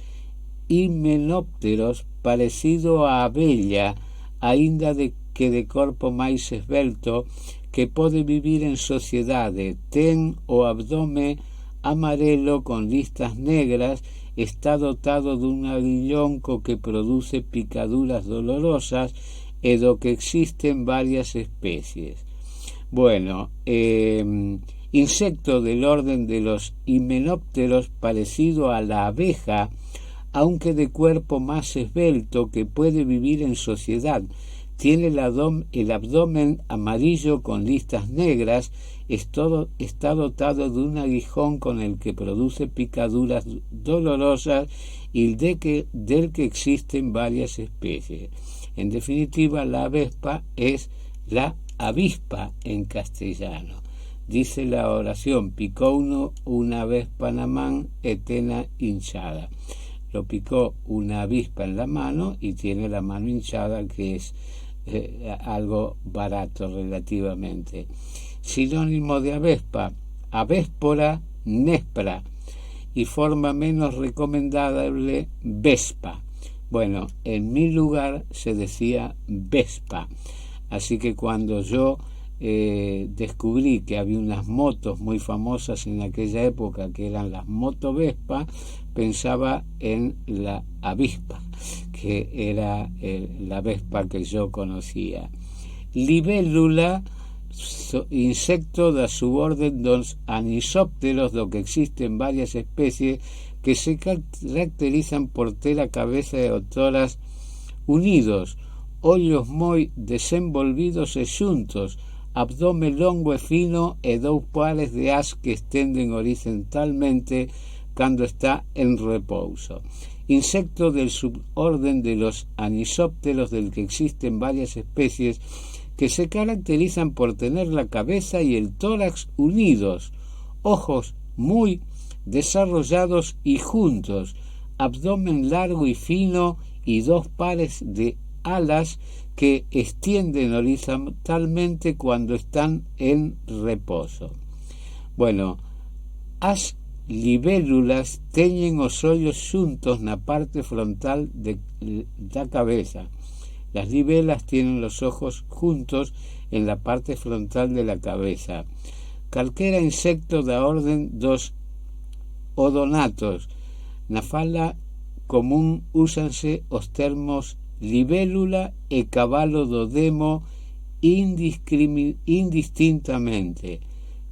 himenópteros, parecido a abella, aínda que de corpo máis esbelto, que pode vivir en sociedade. Ten o abdome amarelo con listas negras, está dotado dun aguillón co que produce picaduras dolorosas e do que existen varias especies. Bueno, insecto del orden de los himenópteros, parecido a la abeja, aunque de cuerpo más esbelto, que puede vivir en sociedad. Tiene el abdomen amarillo con listas negras, está dotado de un aguijón con el que produce picaduras dolorosas y del que existen varias especies. En definitiva, la avespa es la avispa en castellano. Dice la oración: picó una avispa en la mano e tena hinchada. Lo picó una avispa en la mano y tiene la mano hinchada, que es algo barato relativamente. Sinónimo de avespa: avéspora, néspera, y forma menos recomendable, vespa. Bueno, en mi lugar se decía vespa, así que cuando yo descubrí que había unas motos muy famosas en aquella época, que eran las moto Vespa, pensaba en la avispa, que era la vespa que yo conocía. Libélula, insecto da suborden dos anisópteros, do que existen varias especies, que se caracterizan por ter a cabeza e o tórax unidos, ollos moi desenvolvidos e xuntos, abdome longo e fino e dous pares de as que estenden horizontalmente cando está en repouso. Insecto del suborden de los anisópteros, del que existen varias especies, que se caracterizan por tener la cabeza y el tórax unidos, ojos muy desarrollados y juntos, abdomen largo y fino y dos pares de alas que extienden horizontalmente cuando están en reposo. Bueno, as libélulas teñen os ollos xuntos na parte frontal da cabeza. Las libélulas tienen los ojos juntos en la parte frontal de la cabeza. Calquera insecto da orden dos odonatos. Na fala común úsanse os termos libélula e cabalo do demo indistintamente.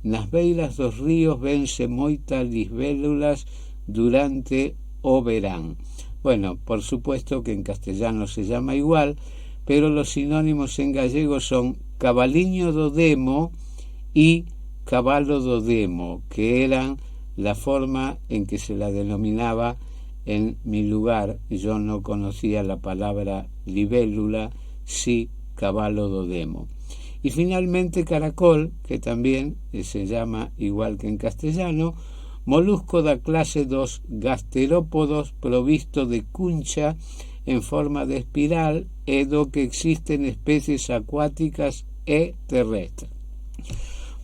Nas beiras dos ríos vense moitas libélulas durante o verán. Bueno, por supuesto que en castellano se llama igual, pero los sinónimos en gallego son cabaliño do demo y cavallo do demo, que eran la forma en que se la denominaba en mi lugar. Yo no conocía la palabra libélula, sí cavallo do demo. Y finalmente caracol, que también se llama igual que en castellano, molusco da clase dos gasterópodos provisto de cuncha en forma de espiral e do que existen especies acuáticas e terrestres.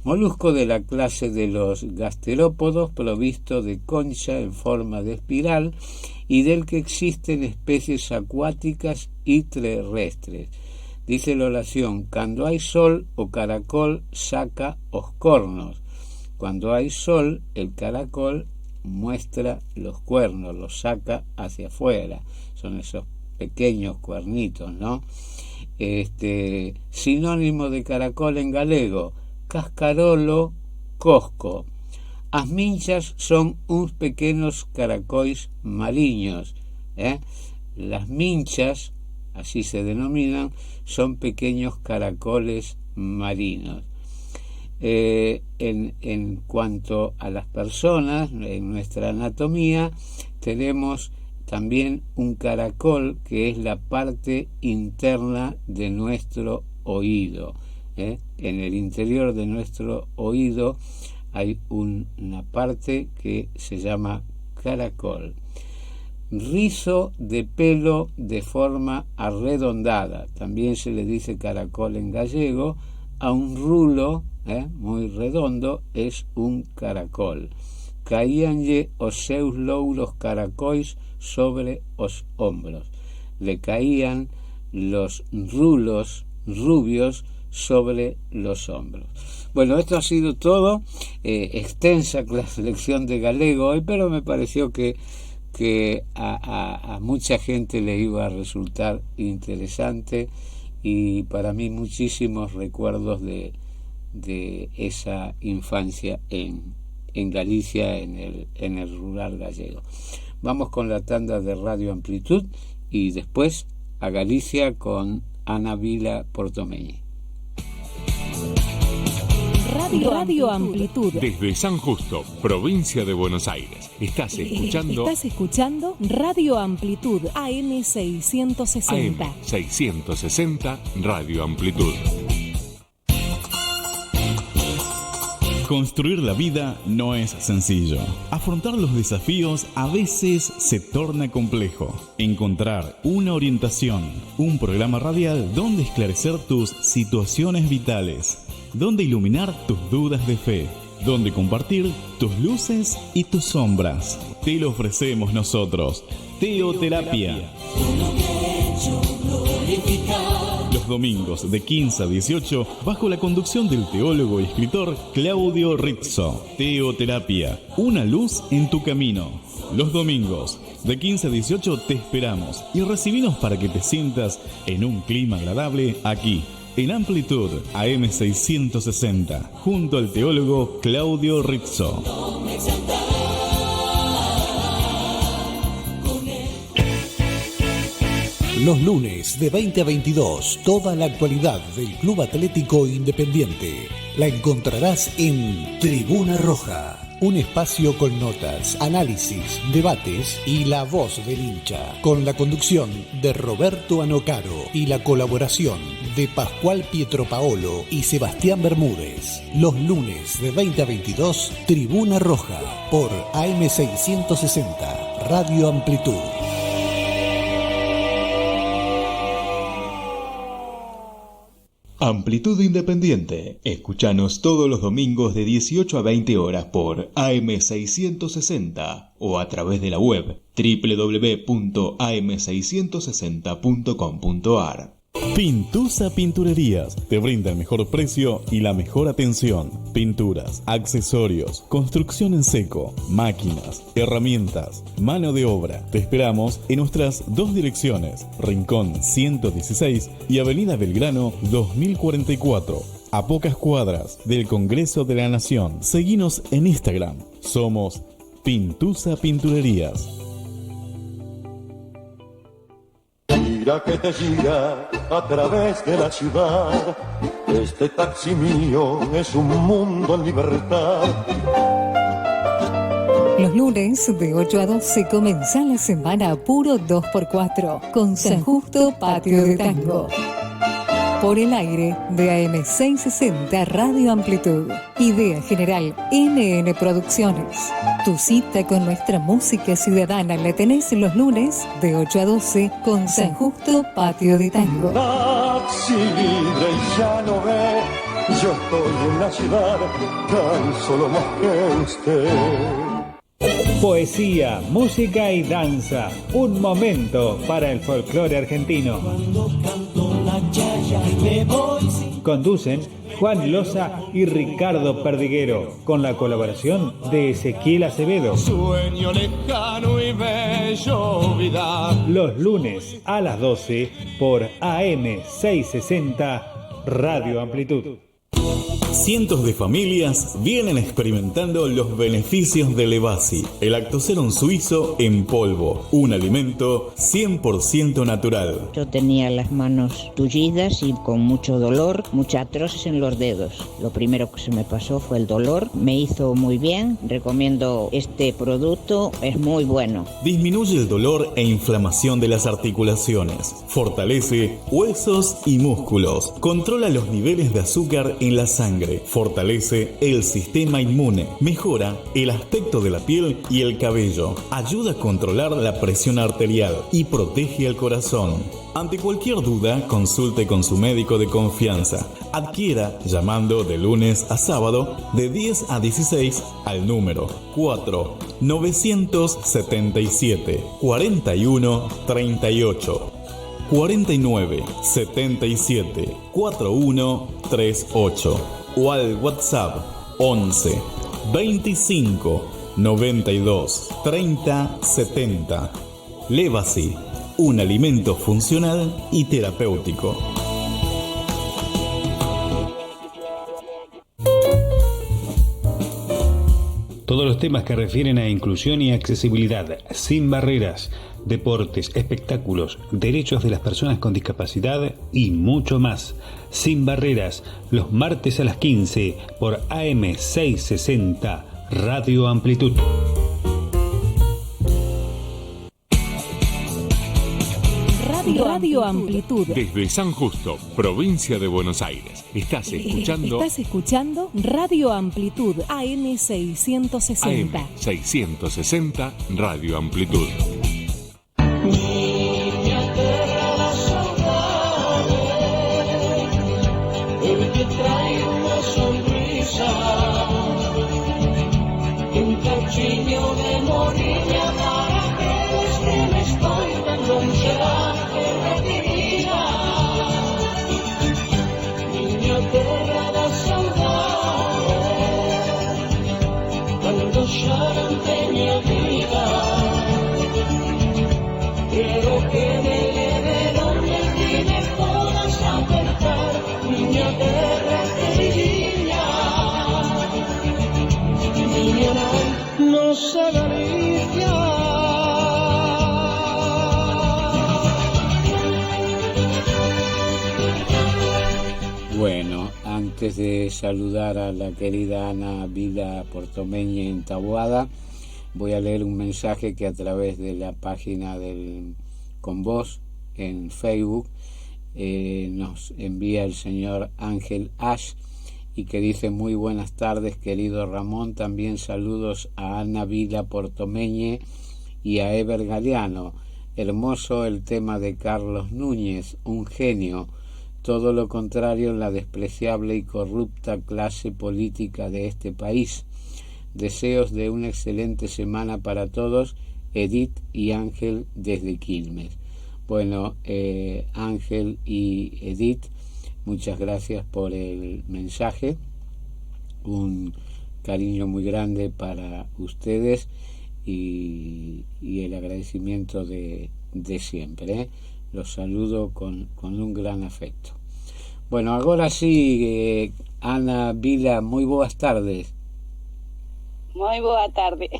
Molusco de la clase de los gasterópodos provisto de concha en forma de espiral y del que existen especies acuáticas y terrestres. Dice la oración: cuando hay sol, o caracol saca os cornos. Cuando hay sol, el caracol muestra los cuernos, los saca hacia afuera. Son esos pequeños cuernitos, ¿no? Sinónimo de caracol en galego: cascarolo, cosco. As minchas son uns pequenos caracois mariños. Las minchas, así se denominan, son pequeños caracoles marinos. En cuanto a las personas, en nuestra anatomía tenemos también un caracol, que es la parte interna de nuestro oído. En el interior de nuestro oído hay una parte que se llama caracol. Rizo de pelo de forma arredondada, también se le dice caracol en gallego. A un rulo muy redondo es un caracol. Caíanlle os seus louros caracois sobre os hombros. Le caían los rulos rubios sobre los hombros. Bueno, esto ha sido todo. Extensa la lección de galego hoy, pero me pareció que a mucha gente le iba a resultar interesante, y para mí muchísimos recuerdos de esa infancia en Galicia, en el rural gallego. Vamos con la tanda de Radio Amplitud y después a Galicia con Ana Vila Portomeñi. Radio Amplitud. Desde San Justo, provincia de Buenos Aires. Estás escuchando Radio Amplitud AM660. AM660 Radio Amplitud. Construir la vida no es sencillo. Afrontar los desafíos a veces se torna complejo. Encontrar una orientación, un programa radial donde esclarecer tus situaciones vitales, donde iluminar tus dudas de fe, donde compartir tus luces y tus sombras. Te lo ofrecemos nosotros, Teoterapia. Los domingos de 15 a 18, bajo la conducción del teólogo y escritor Claudio Rizzo. Teoterapia, una luz en tu camino. Los domingos de 15 a 18 te esperamos y recibinos para que te sientas en un clima agradable aquí, en Amplitud AM660, junto al teólogo Claudio Rizzo. Los lunes de 20 a 22, toda la actualidad del Club Atlético Independiente la encontrarás en Tribuna Roja. Un espacio con notas, análisis, debates y la voz del hincha. Con la conducción de Roberto Anocaro y la colaboración de Pascual Pietropaolo y Sebastián Bermúdez. Los lunes de 20 a 22, Tribuna Roja, por AM660, Radio Amplitud. Amplitud Independiente. Escuchanos todos los domingos de 18 a 20 horas por AM660 o a través de la web www.am660.com.ar. Pintusa Pinturerías te brinda el mejor precio y la mejor atención. Pinturas, accesorios, construcción en seco, máquinas, herramientas, mano de obra. Te esperamos en nuestras dos direcciones, Rincón 116 y Avenida Belgrano 2044, a pocas cuadras del Congreso de la Nación. Seguinos en Instagram. Somos Pintusa Pinturerías. Mira que te gira a través de la ciudad Este taxi mío es un mundo en libertad. Los lunes de 8 a 12 comienza la semana puro 2x4 con San Justo Patio de Tango. Por el aire de AM660 Radio Amplitud. Idea general NN Producciones. Tu cita con nuestra música ciudadana la tenés los lunes de 8 a 12 con San Justo Patio de Tango. Taxi libre y ya no ve, yo estoy en la ciudad tan solo más que usted. Poesía, música y danza. Un momento para el folclore argentino. Conducen Juan Loza y Ricardo Perdiguero, con la colaboración de Ezequiel Acevedo. Sueño lejano y bello vida. Los lunes a las 12 por AM660 Radio Amplitud. Cientos de familias vienen experimentando los beneficios de Levasi, el Lactoserum suizo en polvo, un alimento 100% natural. Yo tenía las manos tullidas y con mucho dolor, mucha artrosis en los dedos. Lo primero que se me pasó fue el dolor, me hizo muy bien, recomiendo este producto, es muy bueno. Disminuye el dolor e inflamación de las articulaciones, fortalece huesos y músculos, controla los niveles de azúcar en la sangre, fortalece el sistema inmune, mejora el aspecto de la piel y el cabello, ayuda a controlar la presión arterial y protege el corazón. Ante cualquier duda, consulte con su médico de confianza. Adquiera llamando de lunes a sábado de 10 a 16 al número 4977 4138 49 77 4138 o al WhatsApp 11 25 92 30 70. Levasi, un alimento funcional y terapéutico. Todos los temas que refieren a inclusión y accesibilidad, sin barreras, deportes, espectáculos, derechos de las personas con discapacidad y mucho más. Sin barreras, los martes a las 15 por AM660 Radio Amplitud. Radio Amplitud. Desde San Justo, provincia de Buenos Aires. Estás escuchando Radio Amplitud AM660. AM660 Radio Amplitud. Bueno, antes de saludar a la querida Ana Vila Portomeñe en Taboada, voy a leer un mensaje que a través de la página del Con Vos en Facebook nos envía el señor Ángel Ash, y que dice: muy buenas tardes, querido Ramón, también saludos a Ana Vila Portomeñe y a Eber Galeano. Hermoso el tema de Carlos Núñez, un genio, todo lo contrario en la despreciable y corrupta clase política de este país. Deseos de una excelente semana para todos, Edith y Ángel desde Quilmes. Bueno, Ángel y Edith, muchas gracias por el mensaje, un cariño muy grande para ustedes y el agradecimiento de siempre, Los saludo con un gran afecto. Bueno, agora sí, Ana Vila, moi boas tardes. Moi boa tarde.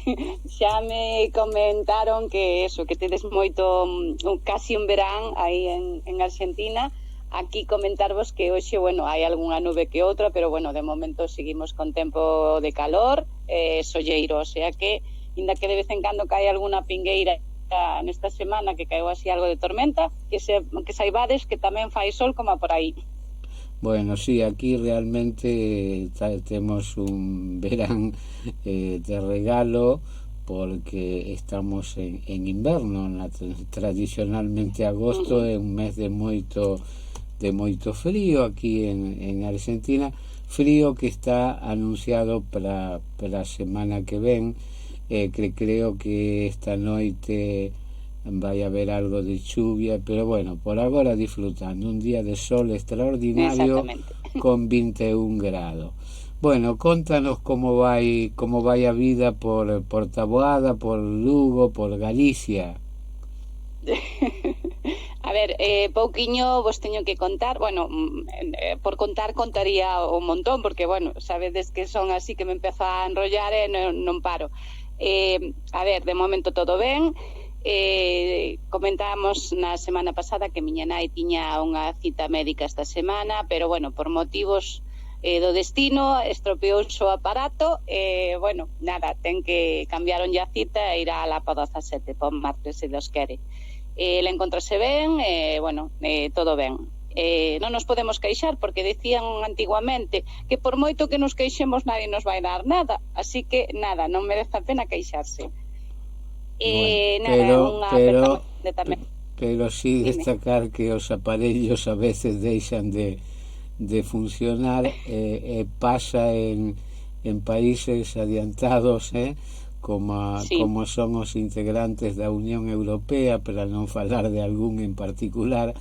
Xa me comentaron que eso, que tedes moito, casi un verán aí en Argentina. aquí comentarvos que hoxe, bueno, hai algunha nube que outra, pero bueno, de momento seguimos con tempo de calor, solleiro, o sea que, inda que de vez en cando cae alguna pingueira nesta semana que caeu así algo de tormenta, que saibades que tamén fai sol como por aí. Bueno, sí, aquí realmente temos un verán de regalo, porque estamos en inverno. Tradicionalmente agosto é un mes de moito frío aquí en Argentina, frío que está anunciado para a semana que ven, que creo que esta noite vai haber algo de chuvia, pero bueno, por agora disfrutando un día de sol extraordinario con 21 grados. Bueno, contanos como vai a vida por Taboada, por Lugo, por Galicia. A ver, pouquiño vos teño que contar, bueno, por contaría un montón, porque, bueno, sabedes que son así que me empezo a enrollar e non paro. A ver, de momento todo ben. Comentábamos na semana pasada que miña nai tiña unha cita médica esta semana, pero, bueno, por motivos do destino estropeouse o aparato, bueno, nada, ten que cambiaron a cita e irá lá para 17, para o martes, se Dios quere. Le encontrase ben, bueno, todo ben. Non nos podemos queixar porque decían antiguamente que por moito que nos queixemos nadie nos vai dar nada, así que nada, non merece a pena queixarse. Pero sí destacar que os aparellos a veces deixan de funcionar, pasa en países adiantados, como son os integrantes da Unión Europea, para non falar de algún en particular,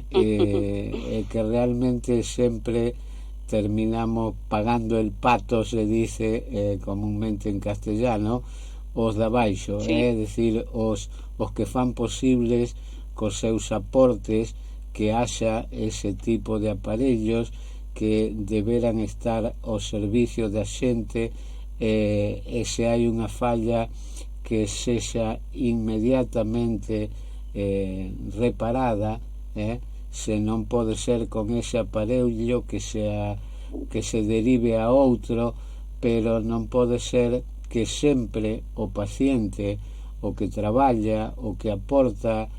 que realmente sempre terminamos pagando el pato, se dice comúnmente en castellano, os de abaixo, é dicir, os que fan posibles cos seus aportes que haxa ese tipo de aparellos que deberan estar ao servicio da xente, e se hai unha falla que sexa inmediatamente reparada, se non pode ser con ese aparello que se derive a outro, pero non pode ser que sempre o paciente, o que traballa, o que aporta,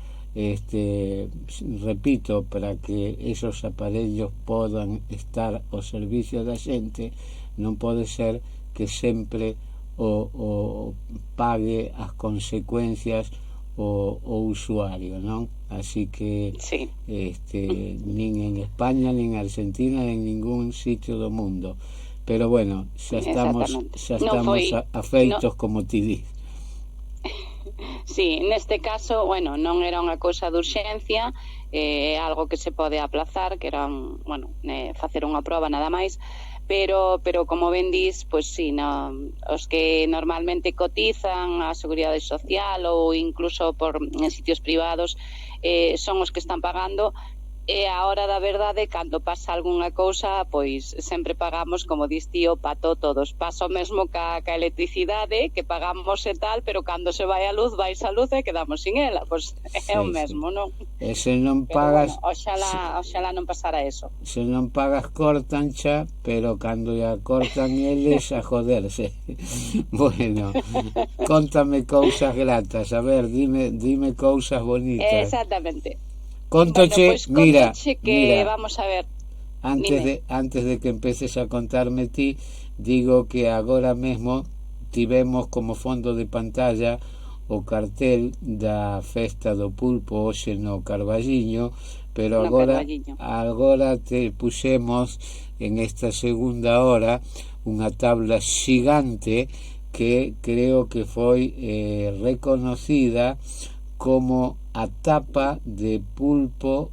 repito, para que esos aparellos podan estar ao servicio da xente, non pode ser que sempre o pague as consecuencias o usuario, non? Así que nin en España, nin en Argentina, nin en ningún sitio do mundo. Pero bueno, xa estamos afeitos, como ti dis. Sí, neste caso, bueno, non era unha cousa de urxencia, algo que se pode aplazar, que era, bueno, facer unha proba nada máis, pero como ben dis, pois sí, os que normalmente cotizan a Seguridade Social ou incluso en sitios privados, son os que están pagando. E a hora da verdade, cando pasa algunha cousa, pois sempre pagamos, como dis ti, o pato todos. Pasa o mesmo ca electricidade, que pagamos e tal, pero cando se vai a luz, vais a luz e quedamos sin ela. Pois é o mesmo, non? E se non pagas... Bueno, oxalá non pasara eso. Se non pagas, cortan xa, pero cando ya cortan eles, a joderse. Bueno, contame cousas gratas, a ver, dime cousas bonitas. Exactamente. Contoche, bueno, pues, mira, vamos a ver. Antes de que empeces a contarme ti, digo que agora mesmo tivemos como fondo de pantalla o cartel da festa do pulpo hoxe no Carballiño, pero agora te puxemos en esta segunda hora unha tabla xigante que creo que foi reconocida como a tapa de pulpo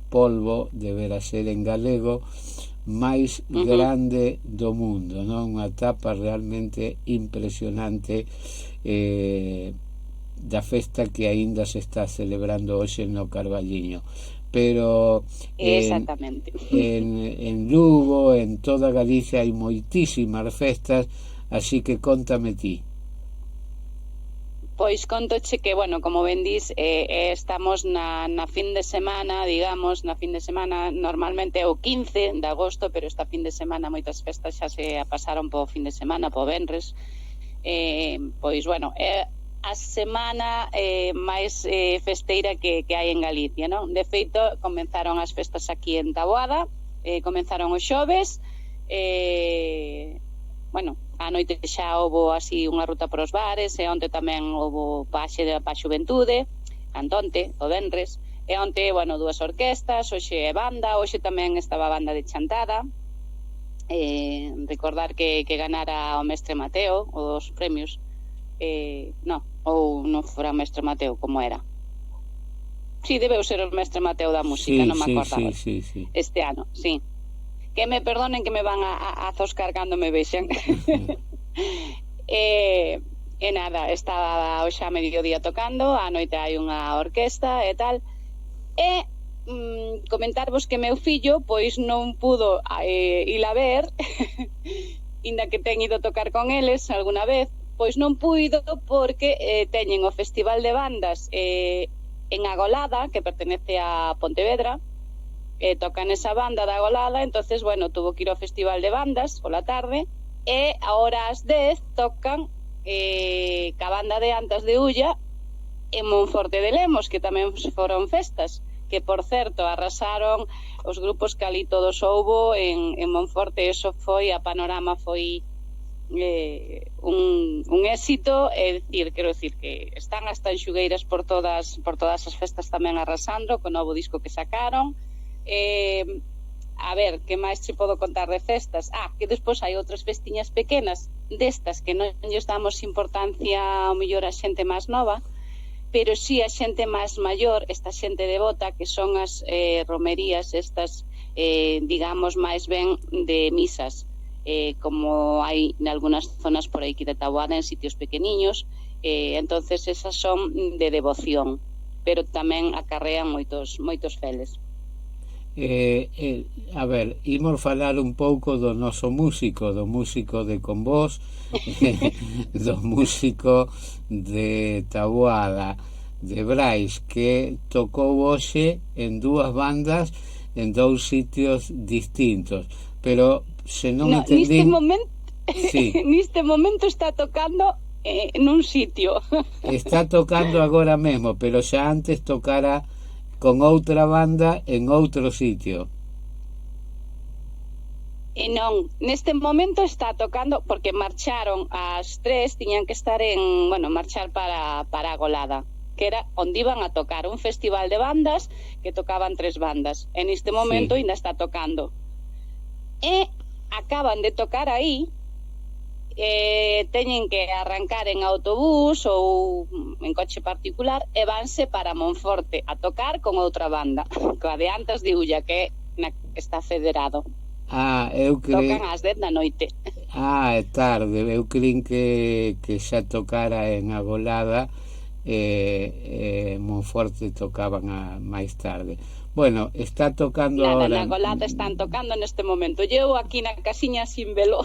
polvo, deberá ser en galego, máis grande do mundo, non? Unha tapa realmente impresionante da festa que aínda se está celebrando hoxe no Carballiño. Pero en Lugo, en toda Galicia, hai moitísimas festas, así que contame ti. Pois contoche que, bueno, como ben dis, estamos na fin de semana, digamos, na fin de semana, normalmente é o 15 de agosto, pero esta fin de semana moitas festas xa se pasaron po fin de semana, po venres. Pois, bueno, a semana máis festeira que hai en Galicia, non? De feito, comenzaron as festas aquí en Taboada, comenzaron os xoves, bueno, a noite xa houbo así unha ruta para os bares, e onte tamén houbo paxe pa xuventude, cantonte, o venres, e onte, bueno, 2 orquestas, hoxe é banda, hoxe tamén estaba a banda de Chantada. Recordar que ganara o mestre Mateo os premios, non fora o mestre Mateo, como era? Si, debeu ser o mestre Mateo da música, non me acordaba. Sí. Este ano, sí. Que me perdonen que me van a zoscar cando me vexen. E nada, estaba hoxe a mediodía tocando, a noite hai unha orquesta e tal. E comentarvos que meu fillo pois non pudo ir a ver, inda que ten ido tocar con eles alguna vez, pois non puido porque teñen o Festival de Bandas en Agolada, que pertenece a Pontevedra. Tocan esa banda da Agolada, entonces, bueno, tuvo que ir ao Festival de Bandas pola tarde, e ahora ás 10 tocan ca banda de Antas de Ulla en Monforte de Lemos, que tamén foron festas, que, por certo, arrasaron os grupos que ali todos houbo en Monforte. Eso foi, a Panorama foi un éxito, é dicir, quero dicir que están as tanxugueiras por todas as festas tamén arrasando co novo disco que sacaron. A ver, que máis se podo contar de festas? Que despois hai outras festiñas pequenas destas que non lles damos importancia ao mellor a xente máis nova, pero si a xente máis maior, esta xente devota, que son as romerías estas, digamos, máis ben de misas, como hai en algunhas zonas por aí que de Taboada, en sitios pequeniños, entonces esas son de devoción, pero tamén acarrean moitos feles. A ver, imos falar un pouco do noso músico, do músico de Convós, do músico de Taboada, de Brais, que tocou hoxe en 2 bandas en 2 sitios distintos, pero se non entendí... Neste momento está tocando nun sitio. Está tocando agora mesmo, pero xa antes tocara con outra banda en outro sitio. E non, neste momento está tocando, porque marcharon ás 3, tiñan que estar marchar para Agolada, que era onde iban a tocar un festival de bandas que tocaban 3 bandas. En este momento ainda está tocando. E acaban de tocar aí, teñen que arrancar en autobús ou en coche particular e vanse para Monforte a tocar con outra banda, coa de Antas de Ulla, que está federado. Tocan ás 10 da noite. É tarde. Eu creín que xa tocara en Agolada, Monforte tocaban máis tarde. Bueno, está tocando ahora. Na Agolada están tocando neste momento. Eu aquí na casiña sin velo.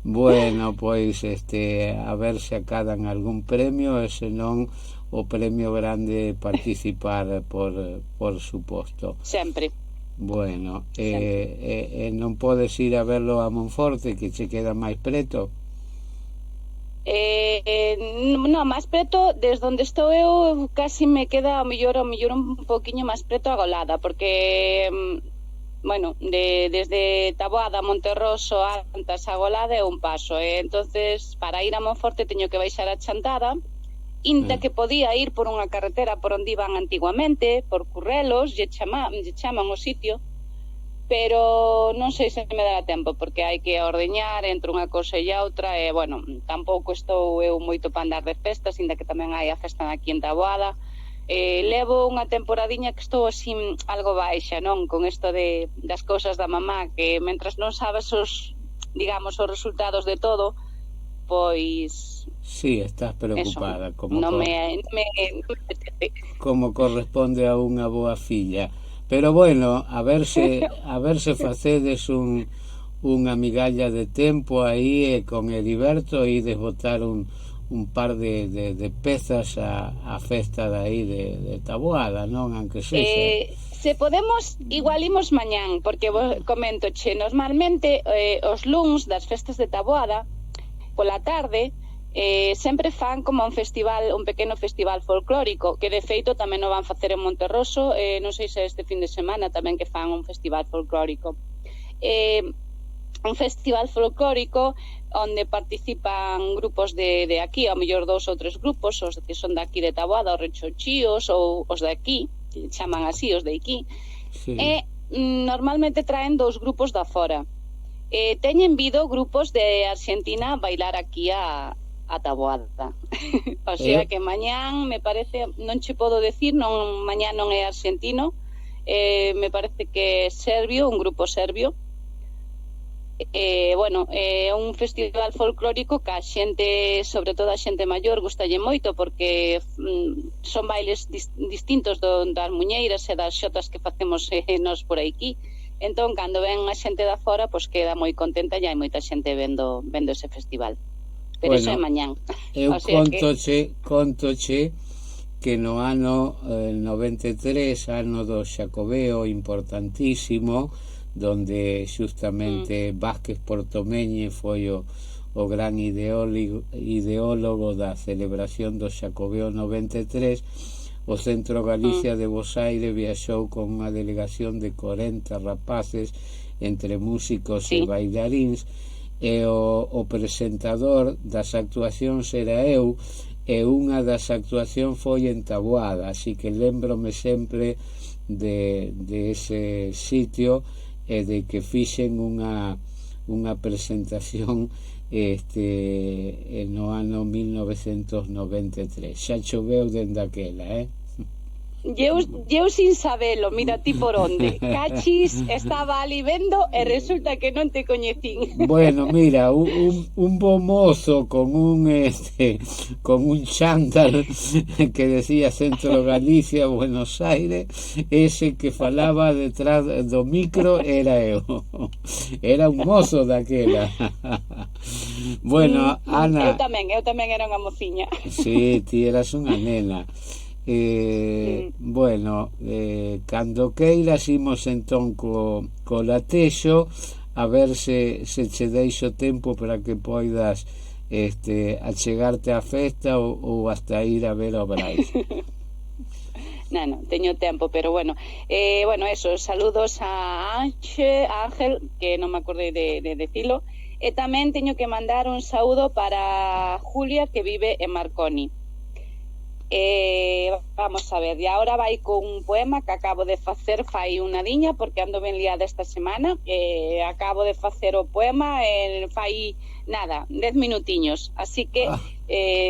Bueno, pois a ver se acadan algún premio, e senón o premio grande participar por suposto. Sempre. Bueno, non podes ir a verlo a Monforte, que che queda máis preto? No, máis preto, desde onde estou eu, casi me queda ao mellor un poquinho máis preto a Agolada, porque bueno, desde Taboada, Monterroso, Antas, Agolada é un paso, entonces para ir a Monforte teño que baixar a Chantada, inda que podía ir por unha carretera por onde iban antiguamente, por Currelos, lle chaman o sitio, pero non sei se me dará tempo, porque hai que ordeñar entre unha cosa e outra, e, bueno, tampouco estou eu moito para andar de festas, inda que tamén hai a festa aquí en Taboada. Levo unha temporadiña que estou así algo baixa, non? Con isto das cousas da mamá, que mentras non sabes os resultados de todo, pois... Sí, estás preocupada, como corresponde a unha boa filla. Pero bueno, a ver se facedes unha migalla de tempo aí, e con Heriberto ides botar un par de pezas a festa de aí de Taboada, non? Aunque sexa. Se podemos, igual imos mañán, porque vos coméntoche, normalmente os luns das festas de Taboada, pola tarde, sempre fan como un pequeno festival folclórico, que de feito tamén o van facer en Monterroso, non sei se este fin de semana tamén que fan un festival folclórico. Un festival folclórico onde participan grupos de aquí, ao mellor 2 ou 3 grupos, os que son de aquí de Taboada, os rechochíos ou os de aquí, que chaman así os de aquí, sí. E normalmente traen 2 grupos da fora. Teñen vido grupos de Argentina a bailar aquí a Taboada. O sea que mañán, me parece, non che podo decir, mañán non é argentino, me parece que é serbio, un grupo serbio. É un festival folclórico que a xente, sobre todo a xente maior, gustalle moito porque son bailes distintos das muñeiras e das xotas que facemos nós por aquí. Entón, cando ven a xente da fora, pois queda moi contenta e hai moita xente vendo ese festival. Pero iso é mañán. Eu contoche que no ano 93, ano do Xacobeo importantísimo, donde justamente Vázquez Portomeñe foi o gran ideólogo da celebración do Xacobeo 93, o Centro Galicia de Bos Aires viaxou con unha delegación de 40 rapaces entre músicos e bailaríns, e o presentador das actuacións era eu, e unha das actuacións foi en Taboada, así que lembrome sempre de ese sitio e de que fixen unha presentación no ano 1993. Xa choveu dende aquela, Eu sin sabelo, mira ti por onde. Cachis, estaba ali vendo e resulta que non te coñecín. Bueno, mira, un bo mozo con un chándal que decía Centro Galicia, Buenos Aires, ese que falaba detrás do micro era eu. Era un mozo daquela. Bueno, Ana... Eu tamén era unha mociña. Sí, ti eras unha nena. Bueno, cando queiras imos entón co latexo a ver se che deixo tempo para que poidas achegarte á festa ou hasta ir a ver o Brais. Non, teño tempo, pero bueno, eso, saludos a Ángel, que non me acordei de decilo, e tamén teño que mandar un saúdo para Julia, que vive en Marconi. Vamos a ver, e agora vai con un poema que acabo de facer fai unha diña, porque ando ben liada esta semana. Acabo de facer o poema fai nada, 10 minutiños, así que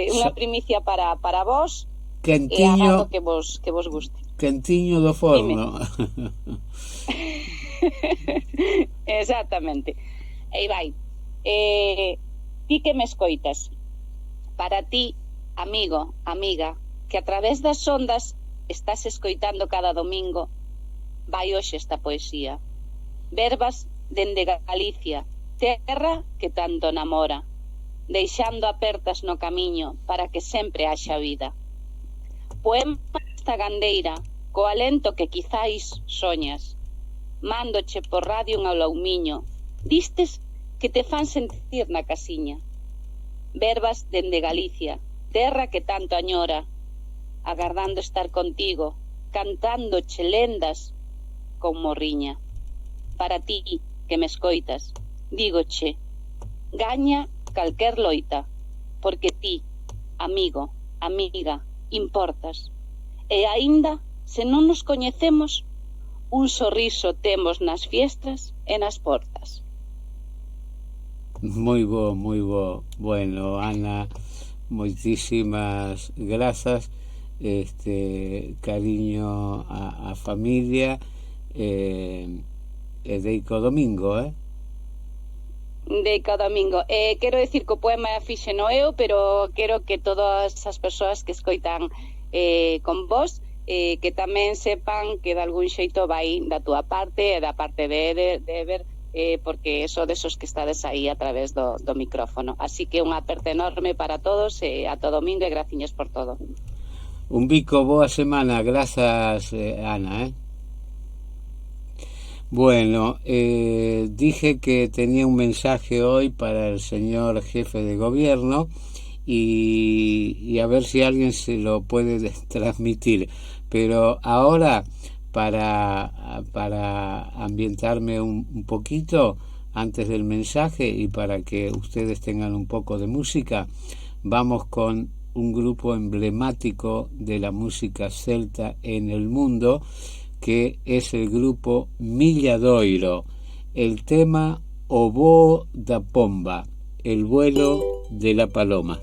unha primicia para vos, quentiño, e agado que vos guste. Quentiño do forno. Exactamente. Aí vai. Ti que me escoitas, para ti, amigo, amiga, que a través das ondas estás escoitando cada domingo, vai hoxe esta poesía. Verbas dende Galicia, terra que tanto namora, deixando apertas no camiño para que sempre haxa vida. Poema esta gandeira, co alento que quizáis soñas. Mándoche por radio un aulaumiño, distes que te fan sentir na casiña. Verbas dende Galicia, terra que tanto añora, agardando estar contigo, cantando lendas con morriña. Para ti, que me escoitas, dígoche, gaña calquer loita, porque ti, amigo, amiga, importas. E aínda, se non nos coñecemos, un sorriso temos nas fiestras e nas portas. Moi bo. Bueno, Ana, moitísimas grazas, cariño a familia, e deico domingo, Deico domingo. Quero decir que o poema fixeno eu, pero quero que todas as persoas que escoitan con vos, que tamén sepan que de algún xeito vai da túa parte e da parte de ver porque sodes os que estades aí a través do micrófono. Así que unha aperta enorme para todos e ata domingo e graciñas por todo. Un bico, boa semana, grazas Ana. Bueno, dije que tenía un mensaje hoy para el señor jefe de gobierno y a ver si alguien se lo puede transmitir, pero ahora para ambientarme un poquito antes del mensaje y para que ustedes tengan un poco de música, vamos con un grupo emblemático de la música celta en el mundo, que es el grupo Milladoiro. El tema O Voo da Pomba, el vuelo de la paloma.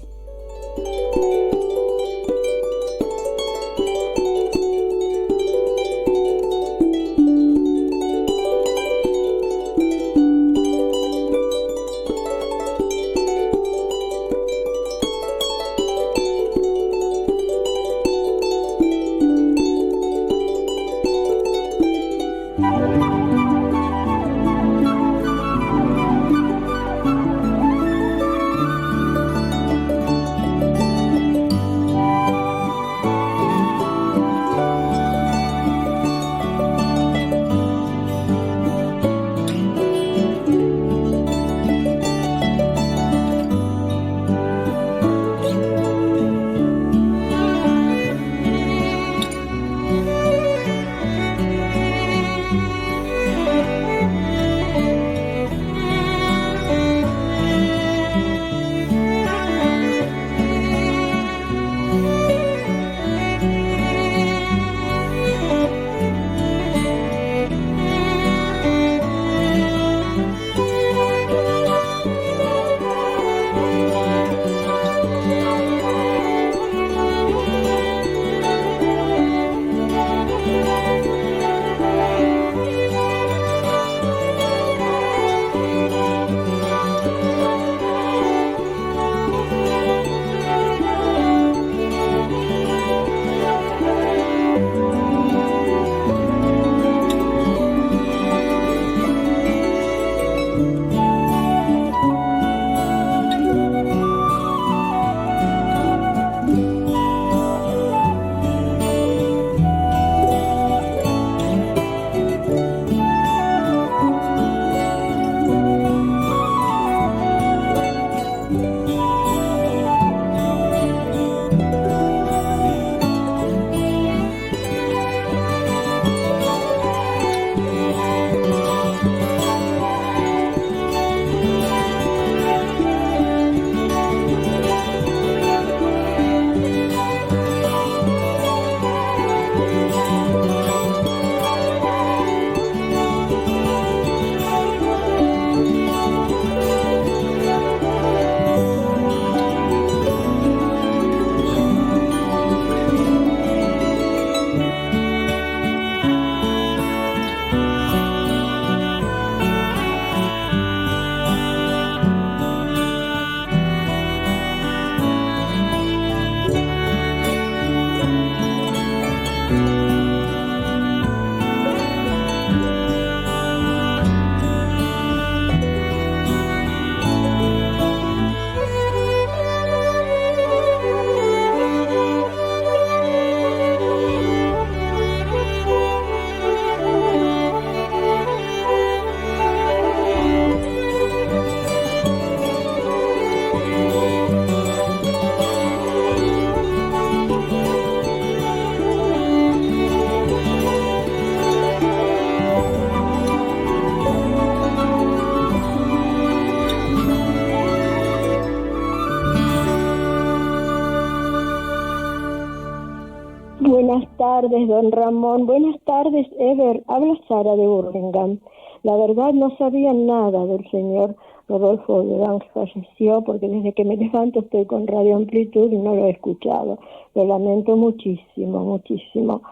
Buenas tardes, don Ramón. Buenas tardes, Ever. Habla Sara de Burlingame. La verdad no sabía nada del señor Rodolfo Lebán, que falleció, porque desde que me levanto estoy con Radio Amplitud y no lo he escuchado. Lo lamento muchísimo, muchísimo.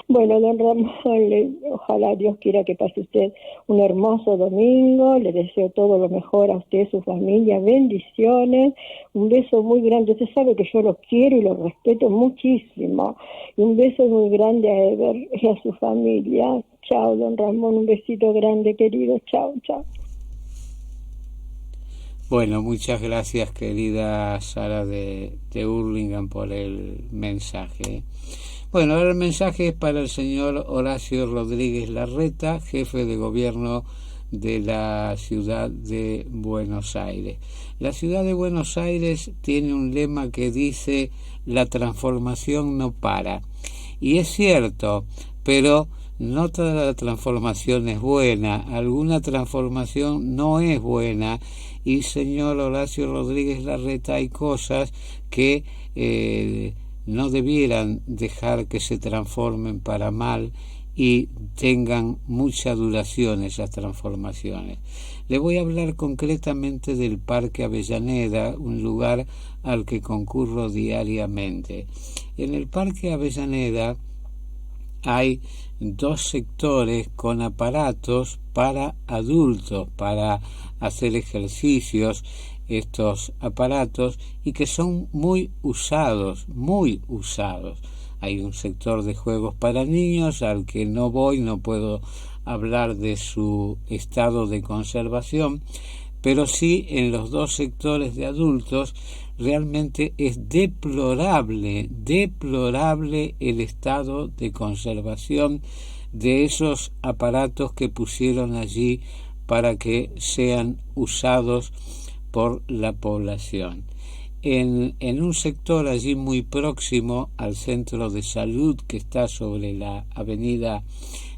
Bueno, don Ramón, ojalá Dios quiera que pase usted un hermoso domingo. Le deseo todo lo mejor a usted y su familia. Bendiciones. Un beso muy grande. Usted sabe que yo lo quiero y lo respeto muchísimo. Y un beso muy grande a Ever y a su familia. Chao, don Ramón. Un besito grande, querido. Chao, chao. Bueno, muchas gracias, querida Sara de Hurlingham, por el mensaje. Bueno, ahora el mensaje es para el señor Horacio Rodríguez Larreta, jefe de gobierno de la ciudad de Buenos Aires. La ciudad de Buenos Aires tiene un lema que dice: la transformación no para. Y es cierto, pero no toda la transformación es buena, alguna transformación no es buena. Y señor Horacio Rodríguez Larreta, hay cosas que no debieran dejar que se transformen para mal y tengan mucha duración esas transformaciones. Le voy a hablar concretamente del Parque Avellaneda, un lugar al que concurro diariamente. En el Parque Avellaneda hay 2 sectores con aparatos para adultos, para hacer ejercicios, estos aparatos, y que son muy usados. Hay un sector de juegos para niños al que no voy, no puedo hablar de su estado de conservación, pero sí en los 2 sectores de adultos realmente es deplorable el estado de conservación de esos aparatos que pusieron allí para que sean usados por la población. En un sector allí muy próximo al centro de salud, que está sobre la avenida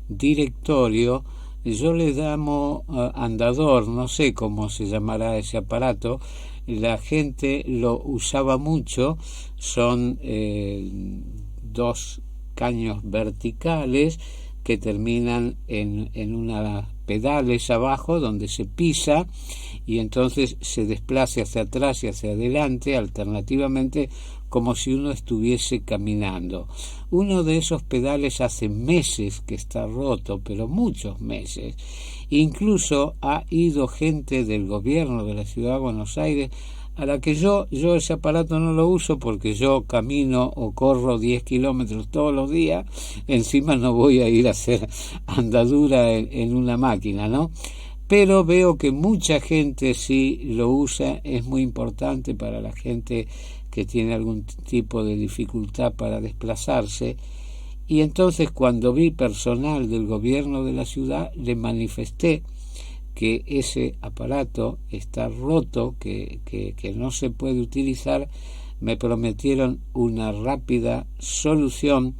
Directorio, yo le llamo andador, no sé cómo se llamará ese aparato. La gente lo usaba mucho. Son 2 caños verticales que terminan en unas pedales abajo donde se pisa y entonces se desplaza hacia atrás y hacia adelante, alternativamente, como si uno estuviese caminando. Uno de esos pedales hace meses que está roto, pero muchos meses. Incluso ha ido gente del gobierno de la ciudad de Buenos Aires, a la que yo ese aparato no lo uso porque yo camino o corro 10 kilómetros todos los días, encima no voy a ir a hacer andadura en una máquina, ¿no? Pero veo que mucha gente sí lo usa. Es muy importante para la gente que tiene algún tipo de dificultad para desplazarse. Y entonces, cuando vi personal del gobierno de la ciudad, le manifesté que ese aparato está roto, que no se puede utilizar. Me prometieron una rápida solución.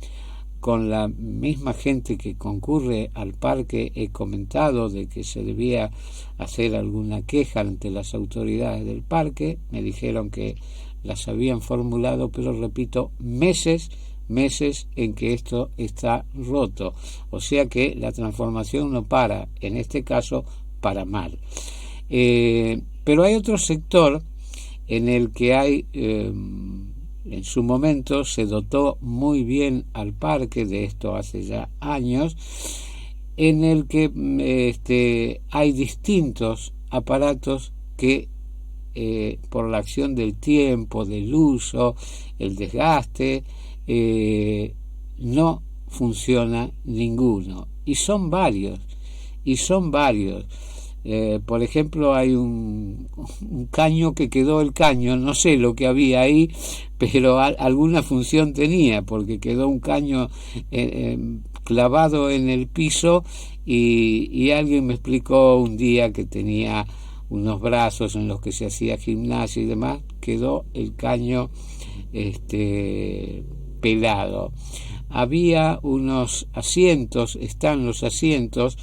Con la misma gente que concurre al parque he comentado de que se debía hacer alguna queja ante las autoridades del parque. Me dijeron que las habían formulado, pero repito, meses en que esto está roto. O sea que la transformación no para, en este caso para mal. Pero hay otro sector en el que hay... en su momento se dotó muy bien al parque, de esto hace ya años, en el que hay distintos aparatos que por la acción del tiempo, del uso, el desgaste, no funciona ninguno. Y son varios. Por ejemplo, hay un caño que quedó el caño, no sé lo que había ahí, pero alguna función tenía, porque quedó un caño clavado en el piso y alguien me explicó un día que tenía unos brazos en los que se hacía gimnasia y demás, quedó el caño pelado. Había unos asientos, están los asientos,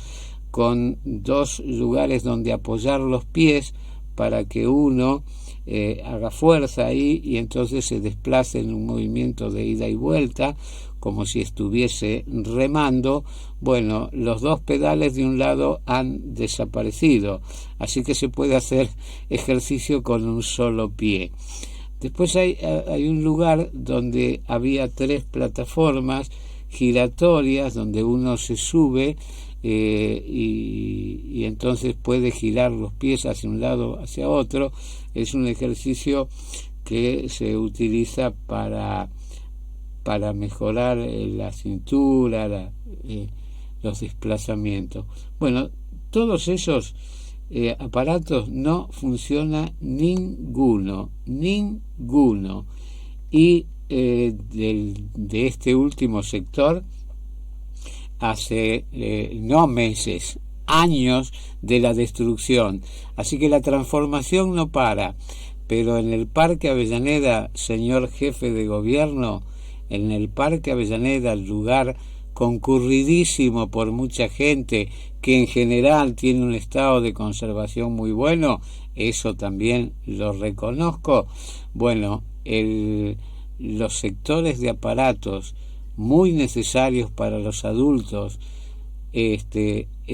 con 2 lugares donde apoyar los pies para que uno haga fuerza ahí y entonces se desplace en un movimiento de ida y vuelta como si estuviese remando. Bueno, los 2 pedales de un lado han desaparecido, así que se puede hacer ejercicio con un solo pie. Después hay un lugar donde había 3 plataformas giratorias donde uno se sube y entonces puede girar los pies hacia un lado, hacia otro. Es un ejercicio que se utiliza para mejorar la cintura, los desplazamientos. Bueno, todos esos aparatos no funciona ninguno. Y de este último sector, hace no meses, años de la destrucción. Así que la transformación no para. Pero en el Parque Avellaneda, señor jefe de gobierno, en el Parque Avellaneda, el lugar concurridísimo por mucha gente, que en general tiene un estado de conservación muy bueno, eso también lo reconozco. Bueno, los sectores de aparatos muy necesarios para los adultos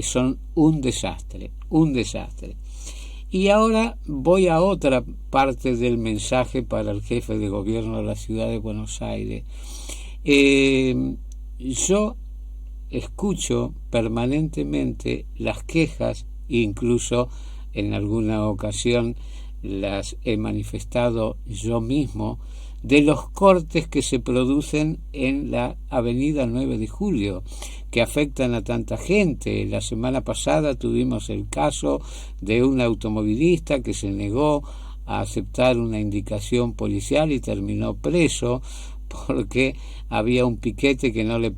son un desastre. Y ahora voy a otra parte del mensaje para el jefe de gobierno de la ciudad de Buenos Aires. Yo escucho permanentemente las quejas, incluso en alguna ocasión las he manifestado yo mismo, de los cortes que se producen en la avenida 9 de Julio, que afectan a tanta gente. La semana pasada tuvimos el caso de un automovilista que se negó a aceptar una indicación policial y terminó preso porque había un piquete que no le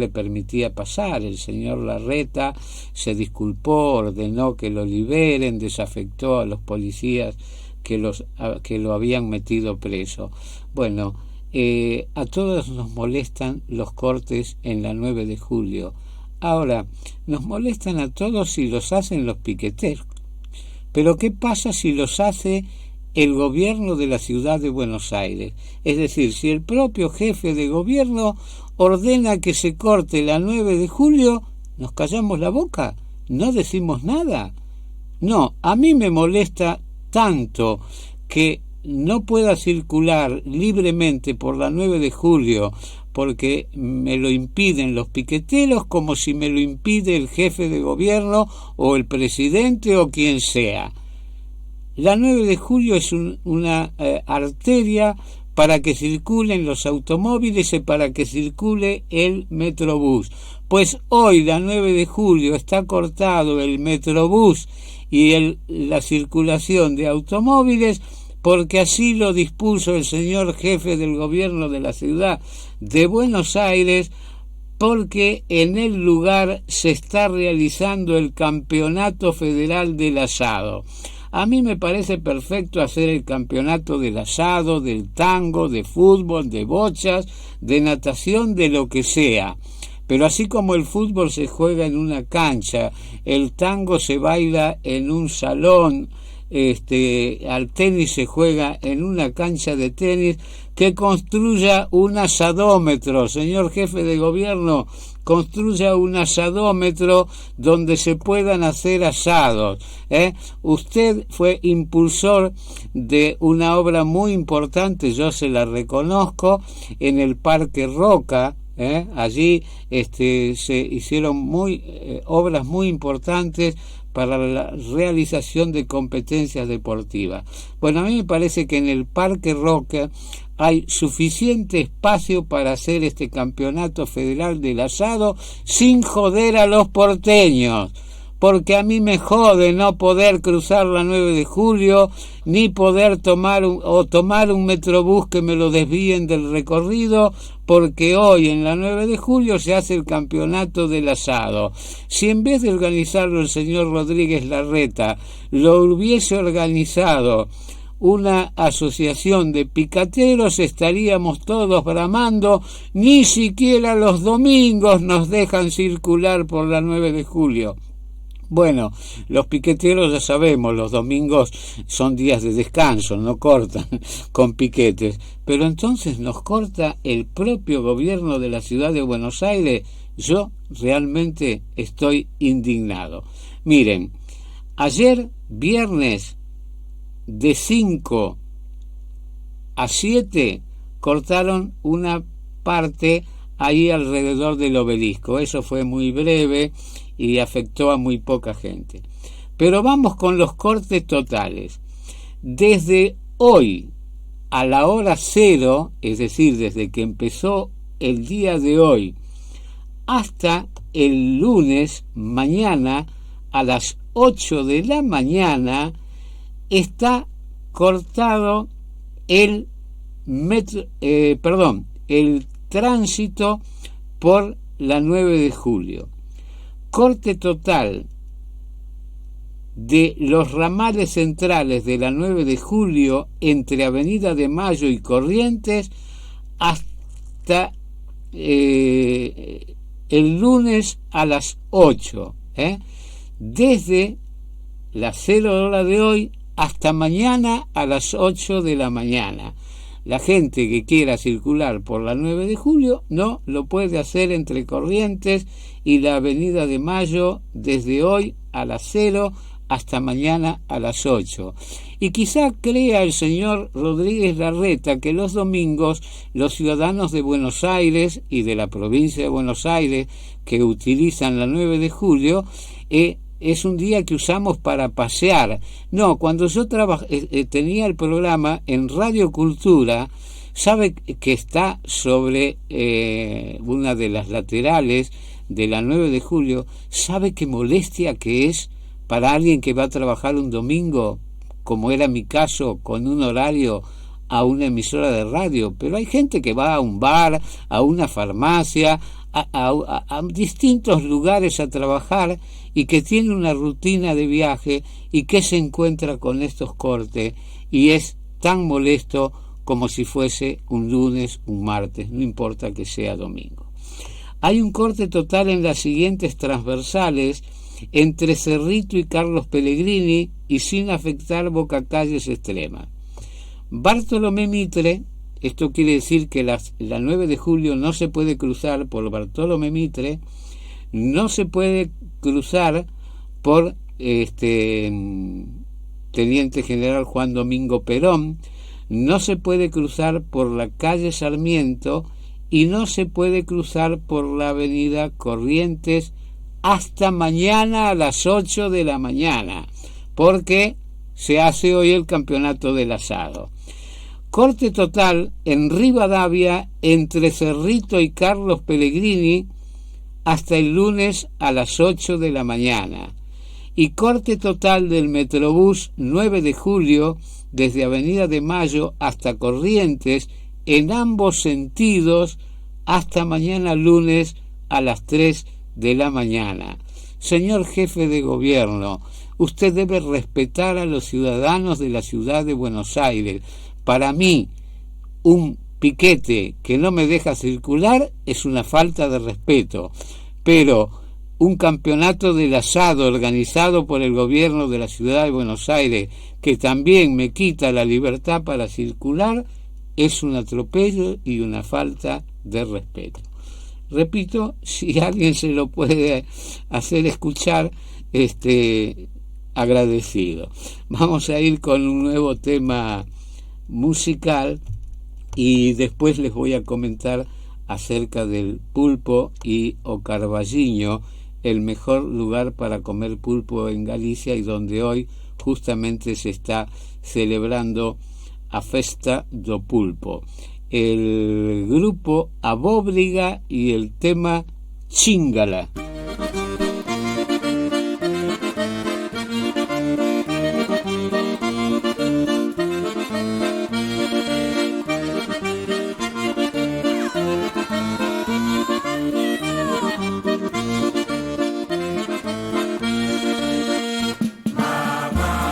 permitía pasar. El señor Larreta se disculpó, ordenó que lo liberen, desafectó a los policías que lo habían metido preso. Bueno, a todos nos molestan los cortes en la 9 de julio. Ahora, nos molestan a todos si los hacen los piqueteros. Pero ¿qué pasa si los hace el gobierno de la ciudad de Buenos Aires? Es decir, si el propio jefe de gobierno ordena que se corte la 9 de julio, ¿nos callamos la boca? ¿No decimos nada? No, a mí me molesta tanto que no pueda circular libremente por la 9 de julio porque me lo impiden los piqueteros, como si me lo impide el jefe de gobierno o el presidente o quien sea. La 9 de julio es una arteria para que circulen los automóviles y para que circule el Metrobús. Pues hoy, la 9 de julio, está cortado el Metrobús y la circulación de automóviles, porque así lo dispuso el señor jefe del gobierno de la ciudad de Buenos Aires, porque en el lugar se está realizando el Campeonato Federal del Asado. A mí me parece perfecto hacer el campeonato del asado, del tango, de fútbol, de bochas, de natación, de lo que sea. Pero así como el fútbol se juega en una cancha, el tango se baila en un salón, al tenis se juega en una cancha de tenis, que construya un asadómetro, señor jefe de gobierno, construya un asadómetro donde se puedan hacer asados. Usted fue impulsor de una obra muy importante, yo se la reconozco, en el Parque Roca. Allí se hicieron obras muy importantes para la realización de competencias deportivas. Bueno, a mí me parece que en el Parque Roca hay suficiente espacio para hacer este campeonato federal del asado sin joder a los porteños, porque a mí me jode no poder cruzar la 9 de julio, ni poder tomar un metrobús que me lo desvíen del recorrido, porque hoy en la 9 de julio se hace el campeonato del asado. Si en vez de organizarlo el señor Rodríguez Larreta, lo hubiese organizado una asociación de picateros, estaríamos todos bramando. Ni siquiera los domingos nos dejan circular por la 9 de julio. Bueno, los piqueteros ya sabemos, los domingos son días de descanso, no cortan con piquetes, pero entonces nos corta el propio gobierno de la ciudad de Buenos Aires. Yo realmente estoy indignado. Miren, ayer viernes de 5 a 7 cortaron una parte ahí alrededor del obelisco. Eso fue muy breve y afectó a muy poca gente. Pero vamos con los cortes totales. Desde hoy a la hora 0, es decir, desde que empezó el día de hoy hasta el lunes, mañana a las 8 de la mañana está cortado el tránsito por la 9 de julio. Corte total de los ramales centrales de la 9 de julio entre Avenida de Mayo y Corrientes hasta el lunes a las 8, desde las 0 horas de hoy hasta mañana a las 8 de la mañana. La gente que quiera circular por la 9 de julio no lo puede hacer entre Corrientes y la Avenida de Mayo desde hoy a las 0 hasta mañana a las 8. Y quizá crea el señor Rodríguez Larreta que los domingos los ciudadanos de Buenos Aires y de la provincia de Buenos Aires que utilizan la 9 de julio es un día que usamos para pasear. No, cuando yo tenía el programa en Radio Cultura, sabe que está sobre una de las laterales de la 9 de julio, ¿sabe qué molestia que es para alguien que va a trabajar un domingo, como era mi caso, con un horario a una emisora de radio? Pero hay gente que va a un bar, a una farmacia, a distintos lugares a trabajar y que tiene una rutina de viaje y que se encuentra con estos cortes y es tan molesto como si fuese un lunes, un martes, no importa que sea domingo. Hay un corte total en las siguientes transversales entre Cerrito y Carlos Pellegrini y sin afectar Bocacalles Extrema. Bartolomé Mitre, esto quiere decir que la 9 de julio no se puede cruzar por Bartolomé Mitre, no se puede cruzar por Teniente General Juan Domingo Perón, no se puede cruzar por la calle Sarmiento y no se puede cruzar por la avenida Corrientes hasta mañana a las 8 de la mañana, porque se hace hoy el campeonato del asado. Corte total en Rivadavia entre Cerrito y Carlos Pellegrini hasta el lunes a las 8 de la mañana. Y corte total del Metrobús 9 de julio desde Avenida de Mayo hasta Corrientes en ambos sentidos hasta mañana lunes a las 3 de la mañana. Señor jefe de gobierno, usted debe respetar a los ciudadanos de la ciudad de Buenos Aires. Para mí, un piquete que no me deja circular es una falta de respeto, pero un campeonato del asado organizado por el gobierno de la ciudad de Buenos Aires que también me quita la libertad para circular es un atropello y una falta de respeto. Repito, si alguien se lo puede hacer escuchar, agradecido. Vamos a ir con un nuevo tema musical y después les voy a comentar acerca del pulpo y o Carballiño, el mejor lugar para comer pulpo en Galicia y donde hoy justamente se está celebrando a Festa do Pulpo. El grupo Abóbriga y el tema Chingala. Mamá,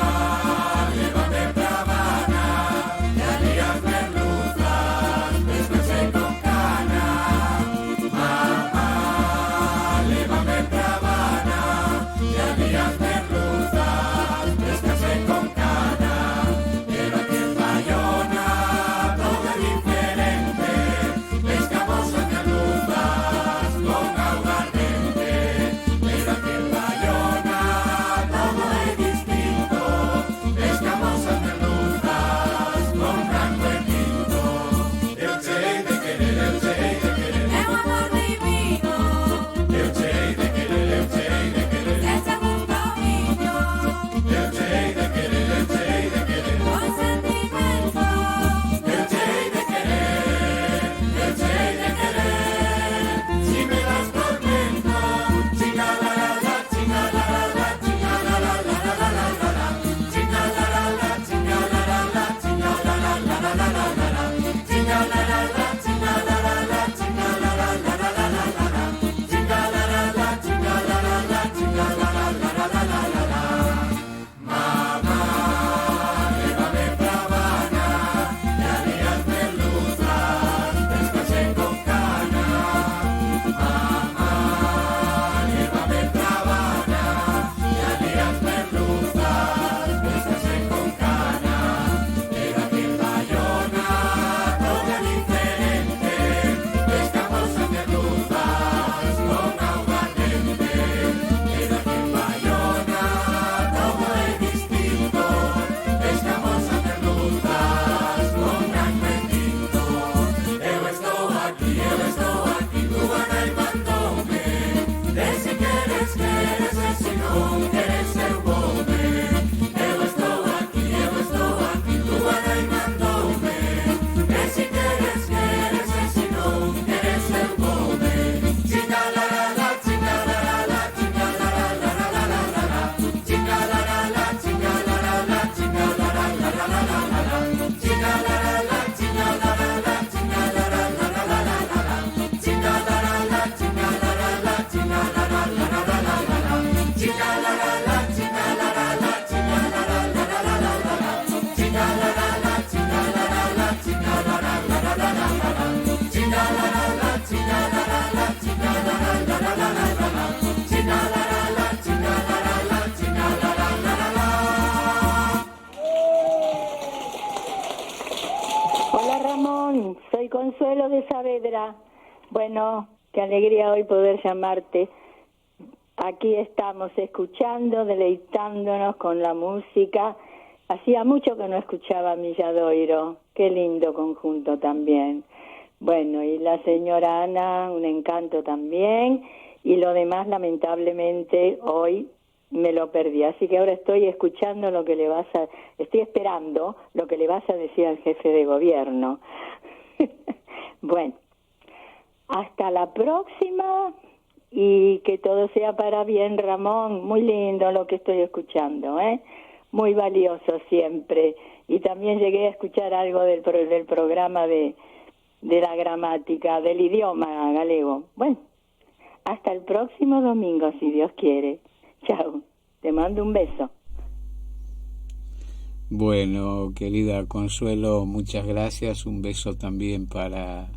Ramón, soy Consuelo de Saavedra. Bueno, qué alegría hoy poder llamarte. Aquí estamos escuchando, deleitándonos con la música. Hacía mucho que no escuchaba a Milladoiro. Qué lindo conjunto también. Bueno, y la señora Ana, un encanto también. Y lo demás, lamentablemente, hoy me lo perdí. Así que ahora estoy escuchando estoy esperando lo que le vas a decir al jefe de gobierno. Bueno, hasta la próxima y que todo sea para bien, Ramón. Muy lindo lo que estoy escuchando, muy valioso siempre. Y también llegué a escuchar algo del programa de la gramática, del idioma galego. Bueno, hasta el próximo domingo, si Dios quiere. Chao, te mando un beso. Bueno, querida Consuelo, muchas gracias. Un beso también para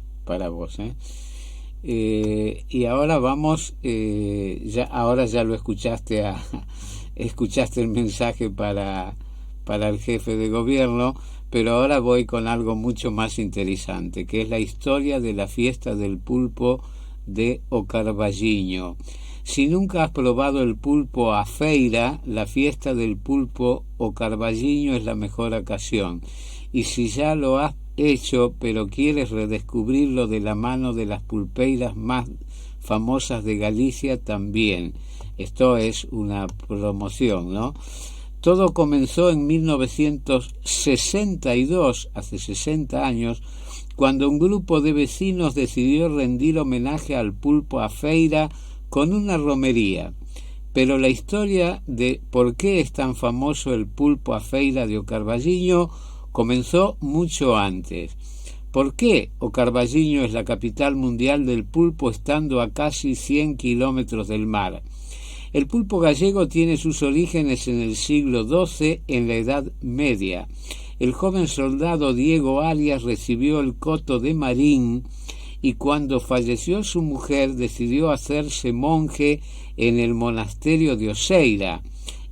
vos. Y ahora vamos, ahora ya lo escuchaste, escuchaste el mensaje para el jefe de gobierno, pero ahora voy con algo mucho más interesante, que es la historia de la fiesta del pulpo de Ocarvalliño. Si nunca has probado el pulpo a feira, la fiesta del pulpo Ocarvalliño es la mejor ocasión. Y si ya lo has hecho, pero quieres redescubrirlo de la mano de las pulpeiras más famosas de Galicia también. Esto es una promoción, ¿no? Todo comenzó en 1962, hace 60 años, cuando un grupo de vecinos decidió rendir homenaje al pulpo a feira con una romería. Pero la historia de por qué es tan famoso el pulpo a feira de Ocarvalliño comenzó mucho antes. ¿Por qué Ocarvalliño es la capital mundial del pulpo estando a casi 100 kilómetros del mar? El pulpo gallego tiene sus orígenes en el siglo XII, en la Edad Media. El joven soldado Diego Arias recibió el coto de Marín y cuando falleció su mujer decidió hacerse monje en el monasterio de Oseira.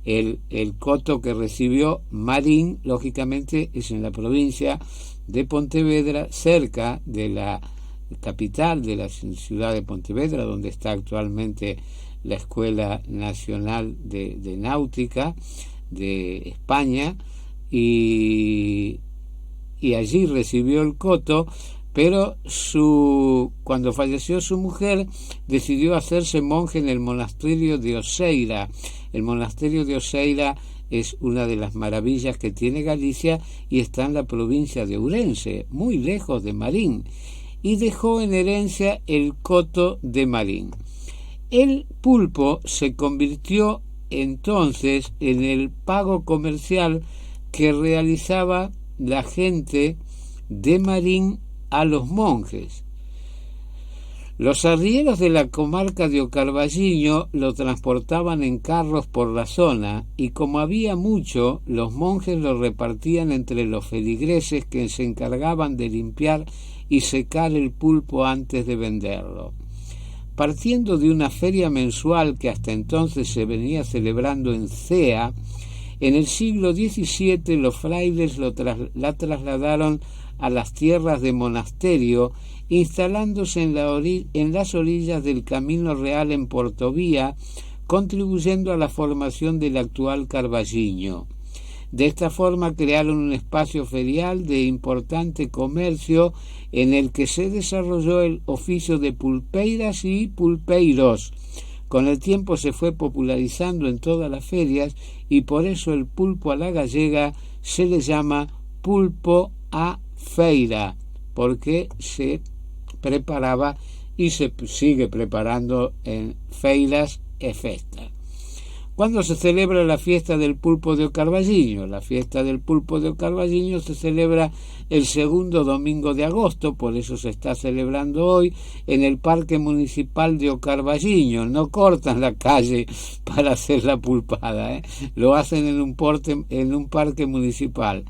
El coto que recibió Marín, lógicamente, es en la provincia de Pontevedra, cerca de la capital de la ciudad de Pontevedra, donde está actualmente la Escuela Nacional de Náutica de España, y allí recibió el coto, pero cuando falleció su mujer decidió hacerse monje en el monasterio de Oseira. El monasterio de Oseira es una de las maravillas que tiene Galicia y está en la provincia de Ourense, muy lejos de Marín, y dejó en herencia el coto de Marín. El pulpo se convirtió entonces en el pago comercial que realizaba la gente de Marín a los monjes. Los arrieros de la comarca de Ocarvalliño lo transportaban en carros por la zona y como había mucho, los monjes lo repartían entre los feligreses que se encargaban de limpiar y secar el pulpo antes de venderlo. Partiendo de una feria mensual que hasta entonces se venía celebrando en Cea, en el siglo XVII los frailes la trasladaron a las tierras de monasterio, instalándose en las orillas del Camino Real en Portovía, contribuyendo a la formación del actual Carballiño. De esta forma crearon un espacio ferial de importante comercio en el que se desarrolló el oficio de pulpeiras y pulpeiros. Con el tiempo se fue popularizando en todas las ferias y por eso el pulpo a la gallega se le llama pulpo a feira, porque se preparaba y se sigue preparando en feiras e festas. ¿Cuándo se celebra la fiesta del pulpo de Ocarvalliño? La fiesta del pulpo de Ocarvalliño se celebra el segundo domingo de agosto, por eso se está celebrando hoy en el Parque Municipal de Ocarvalliño. No cortan la calle para hacer la pulpada, lo hacen en un parque municipal.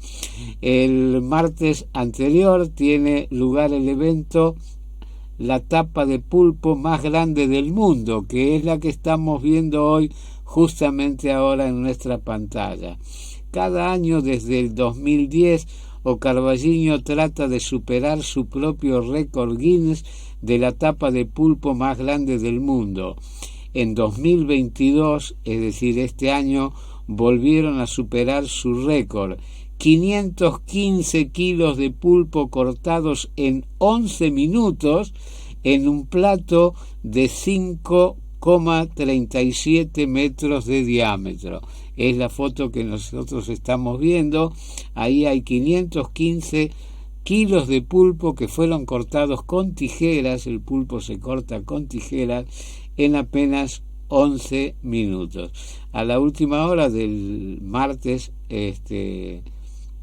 El martes anterior tiene lugar el evento La Tapa de Pulpo más grande del mundo, que es la que estamos viendo hoy justamente ahora en nuestra pantalla. Cada año desde el 2010 o Carballiño trata de superar su propio récord Guinness de la tapa de pulpo más grande del mundo. En 2022, es decir, este año, volvieron a superar su récord. 515 kilos de pulpo cortados en 11 minutos en un plato de 5,37 metros de diámetro. Es la foto que nosotros estamos viendo. Ahí hay 515 kilos de pulpo que fueron cortados con tijeras. El pulpo se corta con tijeras en apenas 11 minutos. A la última hora del martes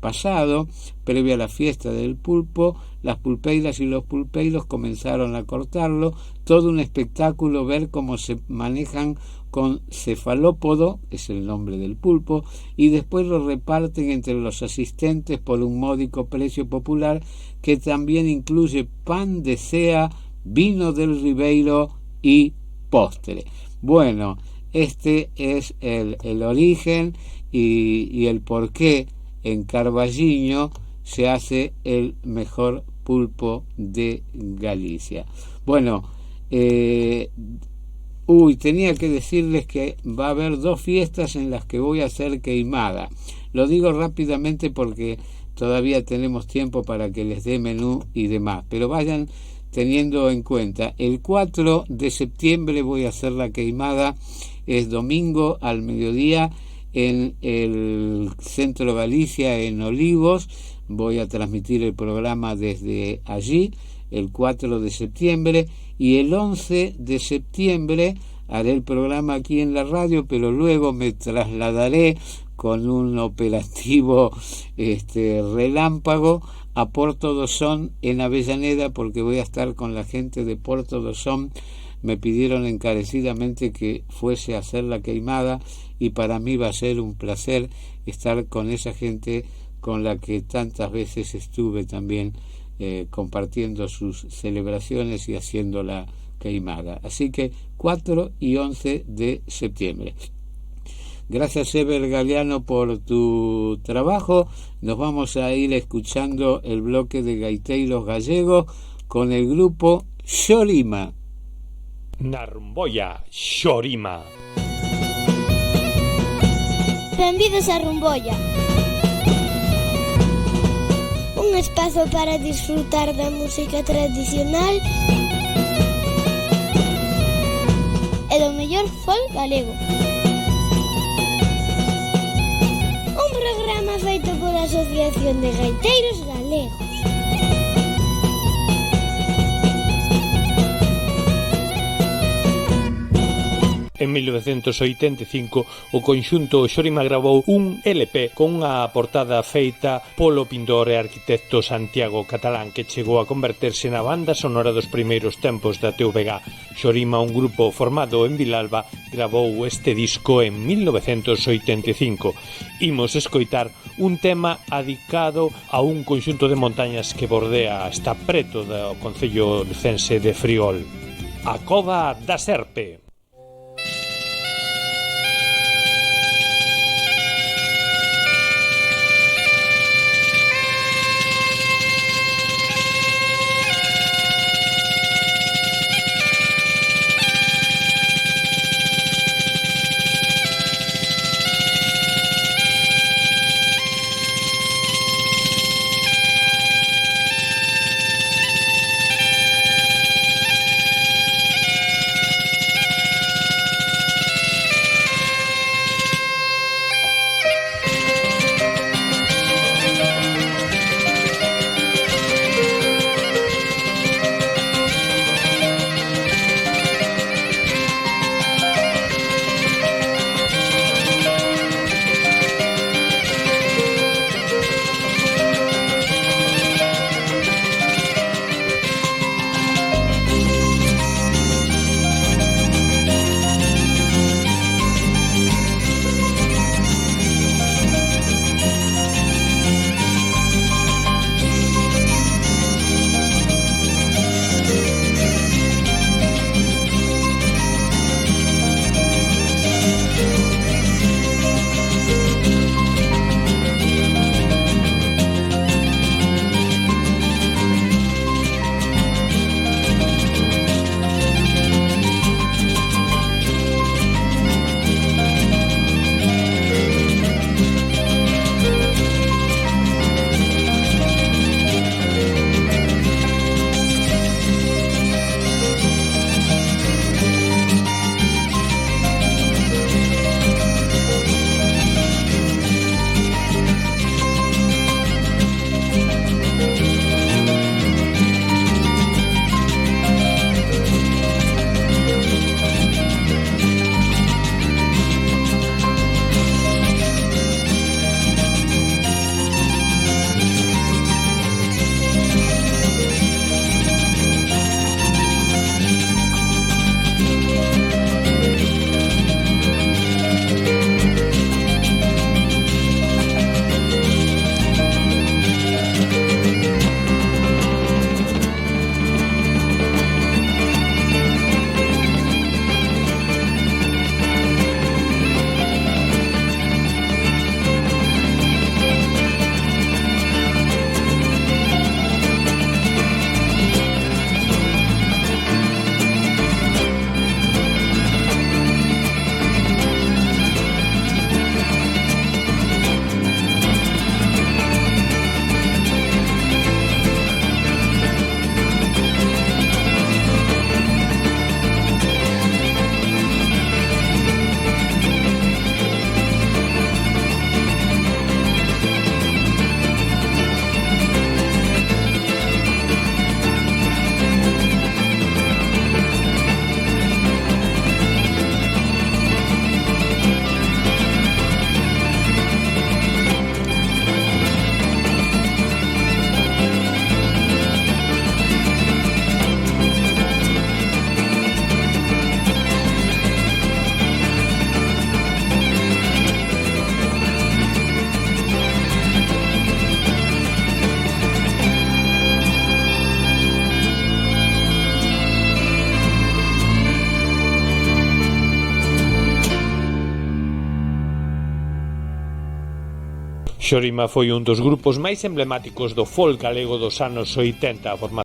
pasado, previo a la fiesta del pulpo, las pulpeiras y los pulpeiros comenzaron a cortarlo. Todo un espectáculo ver cómo se manejan con cefalópodo, es el nombre del pulpo, y después lo reparten entre los asistentes por un módico precio popular que también incluye pan de sea, vino del Ribeiro y postre. Bueno, este es el origen y el porqué en Carballiño se hace el mejor pulpo de Galicia. Bueno, tenía que decirles que va a haber 2 fiestas en las que voy a hacer queimada. Lo digo rápidamente porque todavía tenemos tiempo para que les dé menú y demás, pero vayan teniendo en cuenta. El 4 de septiembre voy a hacer la queimada, es domingo al mediodía en el Centro Galicia en Olivos. Voy a transmitir el programa desde allí el 4 de septiembre y el 11 de septiembre haré el programa aquí en la radio, pero luego me trasladaré con un operativo relámpago a Porto do Son en Avellaneda, porque voy a estar con la gente de Porto do Son. Me pidieron encarecidamente que fuese a hacer la queimada y para mí va a ser un placer estar con esa gente con la que tantas veces estuve también compartiendo sus celebraciones y haciendo la queimada. Así que 4 y 11 de septiembre. Gracias, Ever Galeano, por tu trabajo. Nos vamos a ir escuchando el bloque de gaiteiros gallegos con el grupo Xorima. Narumboia, Xorima. Benvidos a Rumboia. Un espazo para disfrutar da música tradicional e do mellor folk galego. Un programa feito pola Asociación de Gaiteiros Galegos. En 1985, o conxunto Xorima gravou un LP con unha portada feita polo pintor e arquitecto Santiago Catalán, que chegou a converterse na banda sonora dos primeiros tempos da TVG. Xorima, un grupo formado en Vilalba, gravou este disco en 1985. Imos escoitar un tema adicado a un conxunto de montañas que bordea, está preto do concello lucense de Friol. A Cova da Serpe. Xorima foi un dos grupos máis emblemáticos do folk galego dos anos 80, a formación